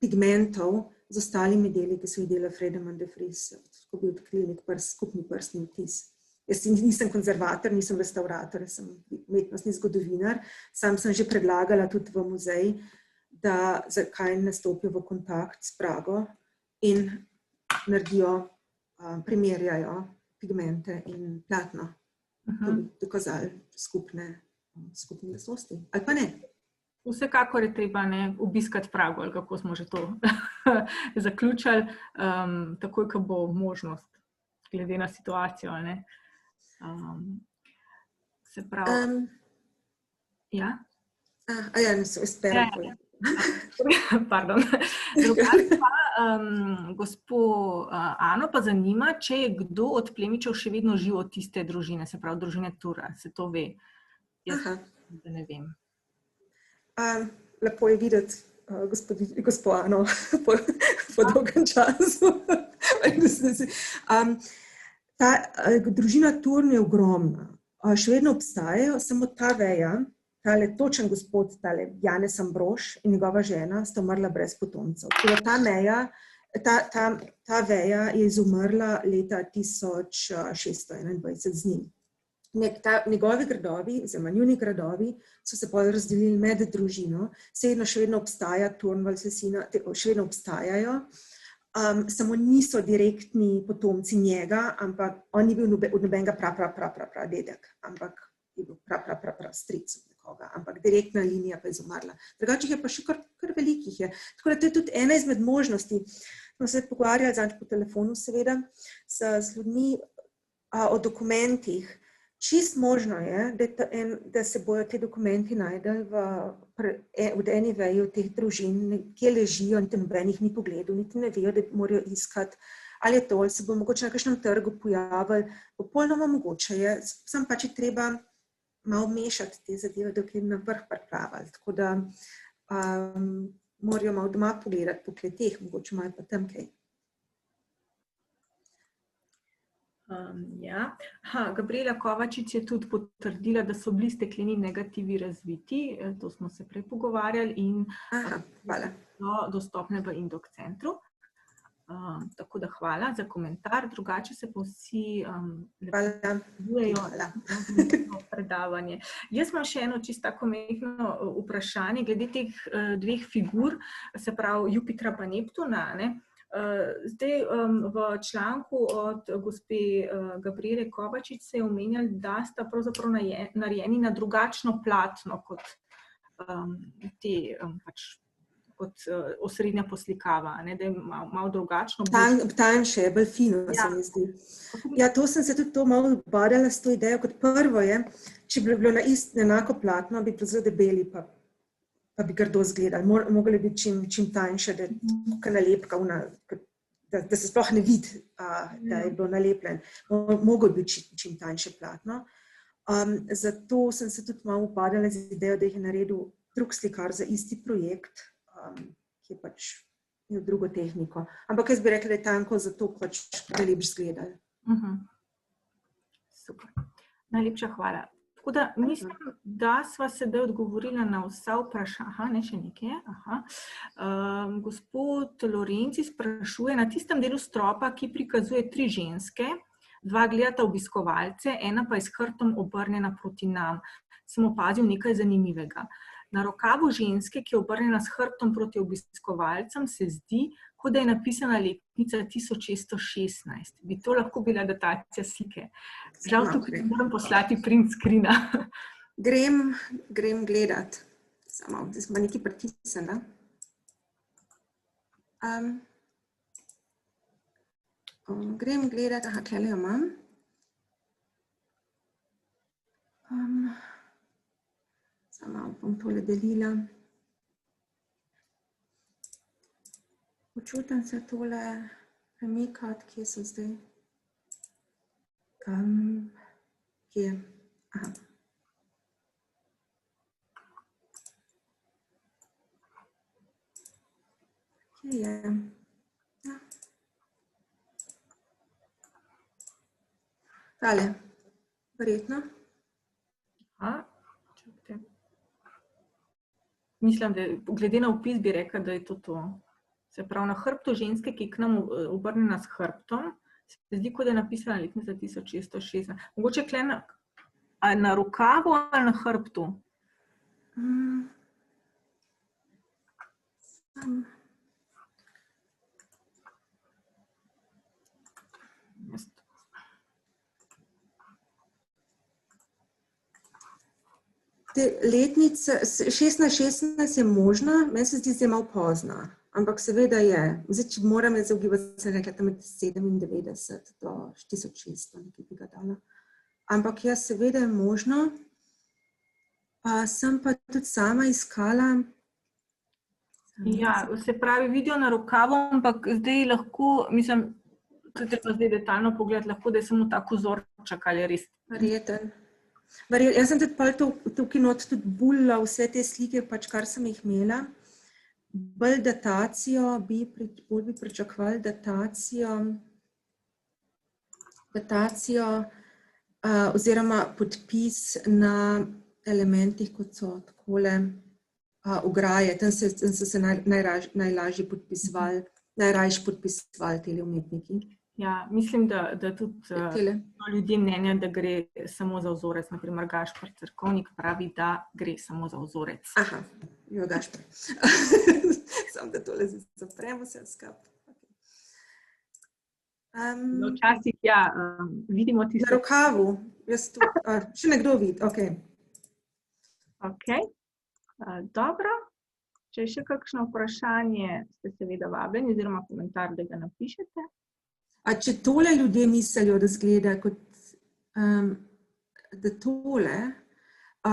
pigmentov z ostalimi deli, ki so jih delali Friedemann de Vries, ko bi odkrili nek skupni prstni vtis. Jaz nisem konzervator, nisem restaurator, sem umetnostni zgodovinar, sam sem že predlagala tudi v muzej, da zakaj ne stopijo v kontakt s Prago in naredijo, primerjajo pigmente in platno, da bi dokazali skupne lastnosti. Ali pa ne? Vsekakor je treba obiskati Prago, ali kako smo že to zaključili, takoj, ko bo možnost, glede na situacijo. Se pravi. Ja? Ne se esperam. Pardon. Drugače pa, gospo Ano pa zanima, če je kdo od plemičev še vedno živ od tiste družine, se pravi družine Tura, se to ve. Jaz ne vem. Lepo je videti gospo Ano po dolgem času. Ta družina Turn je ogromna. Še vedno obstajajo, samo ta veja, tale točen gospod, tale Janez Ambrož in njegova žena sta umrla brez potomcev. Ta veja je izumrla leta 1621 z njim. Njegovi gradovi, oziroma njuni gradovi, so se potem razdelili med družino, še vedno obstaja Turnwald Sesina, še vedno obstajajo, samo niso direktni potomci njega, ampak on ni bil od nobenega dedek, ampak je bil stric od nekoga, ampak direktna linija pa je izumrla. Drugače je pa še kar velikih je. Tako da to je tudi ena izmed možnosti. Smo se pogovarjali zadnjič po telefonu, seveda, s ljudmi o dokumentih. Čist možno je, da se bojo te dokumenti najdeli v eni veji od teh družin, kje ležijo, niti nobenih ni pogledal, niti ne vejo, da morajo iskati. Ali je to, ali se bo mogoče na kakšnem trgu pojavili, popolnoma mogoče je, samo pač je treba malo mešati te zadeve, dokler na vrh pripravili. Tako da morajo malo doma pogledati po kleteh, mogoče malo pa tam kaj. Ja. Gabriela Kovačič je tudi potrdila, da so bili stekleni negativi razviti, to smo se prej pogovarjali in so dostopne v Indok centru. Tako da hvala za komentar, drugače se pa vsi bujejo predavanje. Jaz imam še eno čisto tako majhno vprašanje glede teh dveh figur, se pravi Jupitra pa Neptuna, Zdaj v članku od gospe Gabriele Kovačič se je omenjali, da sta pravzaprav narejeni na drugačno platno kot kot osrednja poslikava, da je malo drugačno. Tanjše je, bolj fino se mi zdi. Ja, to sem se tudi malo obadala s to idejo, kot prvo je, če bi bilo na enako platno, bi bilo zelo debeli pa bi grdo izgledali. Mogli bi čim tanjše, da nalepka, da se sploh ne vidi, da je bilo nalepljen. Mogel bi čim tanjše platno. Zato sem se tudi malo upadala z idejo, da jih je naredil drug slikar za isti projekt, ki je pač imel drugo tehniko. Ampak jaz bi rekla, da je tanko, zato pač da lepš izgledali. Super. Najlepša hvala. Tako da mislim, da sva sedaj odgovorila na vsa vprašanja. Ne, še nekaj. Gospod Lorenci sprašuje, na tistem delu stropa, ki prikazuje 3 ženske, 2 gledata obiskovalce, ena pa je s hrbtom obrnjena proti nam. Sem opazil nekaj zanimivega. Na rokavu ženske, ki je obrnjena s hrbtom proti obiskovalcem, se zdi, kot da je napisana letnica 1616. Bi to lahko bila datacija slike? Žal tukaj moram poslati print screena. Grem gledat. Samo, zdaj smo nekaj pritisnili. Grem gledat, tukaj jo imam. Samo bom tole delila. Počutim se tole premikati, kje so zdaj. Kje? Kje je? Ja. Tale, verjetno. Mislim, da glede na opis bi rekla, da je to. Se pravi, na hrbtu ženske, ki je k nam obrnjena s hrbtom, se zdi, kot da je napisana letnica 1616. Mogoče kle na rokavu ali na hrbtu? Letnica 1616 je možna, meni se zdi, da je malo pozna, ampak seveda je. Zdaj, če moram zaugibati, se rekla tam med 97 do 1600, nekaj bi ga dala. Ampak ja, seveda je možno. Sem pa tudi sama iskala. Ja, se pravi, vidijo na rokavu, ampak zdaj lahko, mislim, to treba zdaj detaljno pogledati, lahko da je samo tak vzorček ali res. Verjeten. Jaz sem tudi tukaj not tudi bulla vse te slike, pač kar sem jih imela. Bolj datacijo, bolj bi pričakovali datacijo oziroma podpis na elementih, kot so takole ograje. Tam so se najlažje podpisovali, najrajši podpisovali tele umetniki. Ja, mislim, da tudi ljudje mnenja, da gre samo za vzorec. Naprimer, Gašper Cerkovnik pravi, da gre samo za vzorec. Aha, jo Gašper. Samo da tole zapremo vse skupaj. Včasih, ja, vidimo tisto. Na rokavu, še nekdo vidi, ok. Ok, dobro. Če je še kakšno vprašanje, ste seveda vabljeni, oziroma komentar, da ga napišete. A če tole ljudje mislijo, da zgleda kot, da tole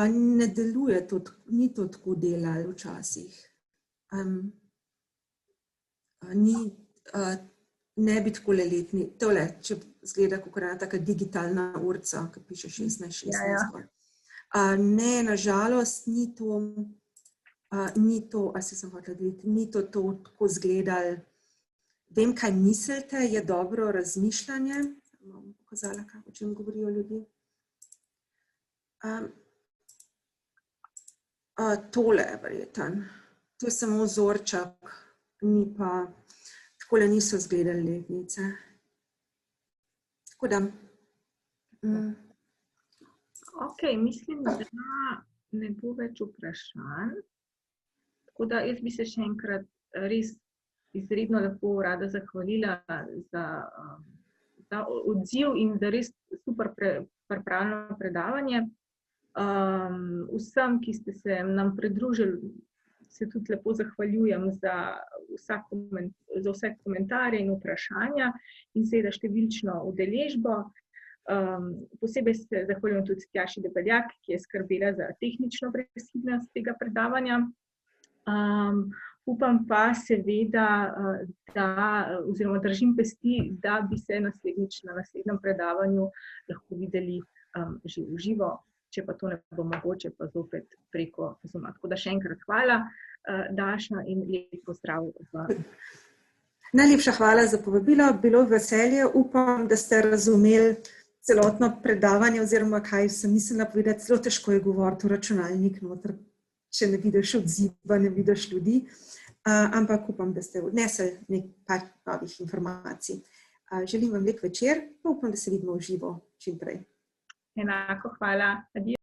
ne deluje, ni to tako delalo včasih. Ne bi takole letni, tole, če zgleda kot ena taka digitalna urca, ki piše 1616. Ne, nažalost, ni to, a se sem hotela videti, ni to tako zgledalo. Vem, kaj mislite, je dobro razmišljanje. Bom pokazala, o čem govorijo ljudje. Tole je verjeten. To je samo vzorček, ni pa, takole niso zgledali letnice. Tako da. Ok, mislim, da ne bo več vprašanj. Tako da jaz bi se še enkrat res izredno lepo rada zahvalila za odziv in za res super pripravljeno predavanje. Vsem, ki ste se nam pridružili, se tudi lepo zahvaljujem za vse komentarje in vprašanja in seveda številčno udeležbo. Posebej se zahvaljujem tudi Tjaši Debeljak, ki je skrbela za tehnično brezhibnost tega predavanja. Upam pa seveda, oziroma držim pesti, da bi se naslednjič na naslednjem predavanju lahko videli že v živo, če pa to ne bo mogoče, pa zopet preko Zooma. Tako da še enkrat hvala, Daša, in lep pozdrav. Najlepša hvala za povabilo, bilo veselje. Upam, da ste razumeli celotno predavanje oziroma kaj sem mislila povedati. Zelo težko je govoriti v računalnik noter, če ne vidiš odziva, ne vidiš ljudi. Ampak upam, da ste odnesli nekaj novih informacij. Želim vam lep večer, pa upam, da se vidimo v živo čim prej. Enako, hvala. Adijo.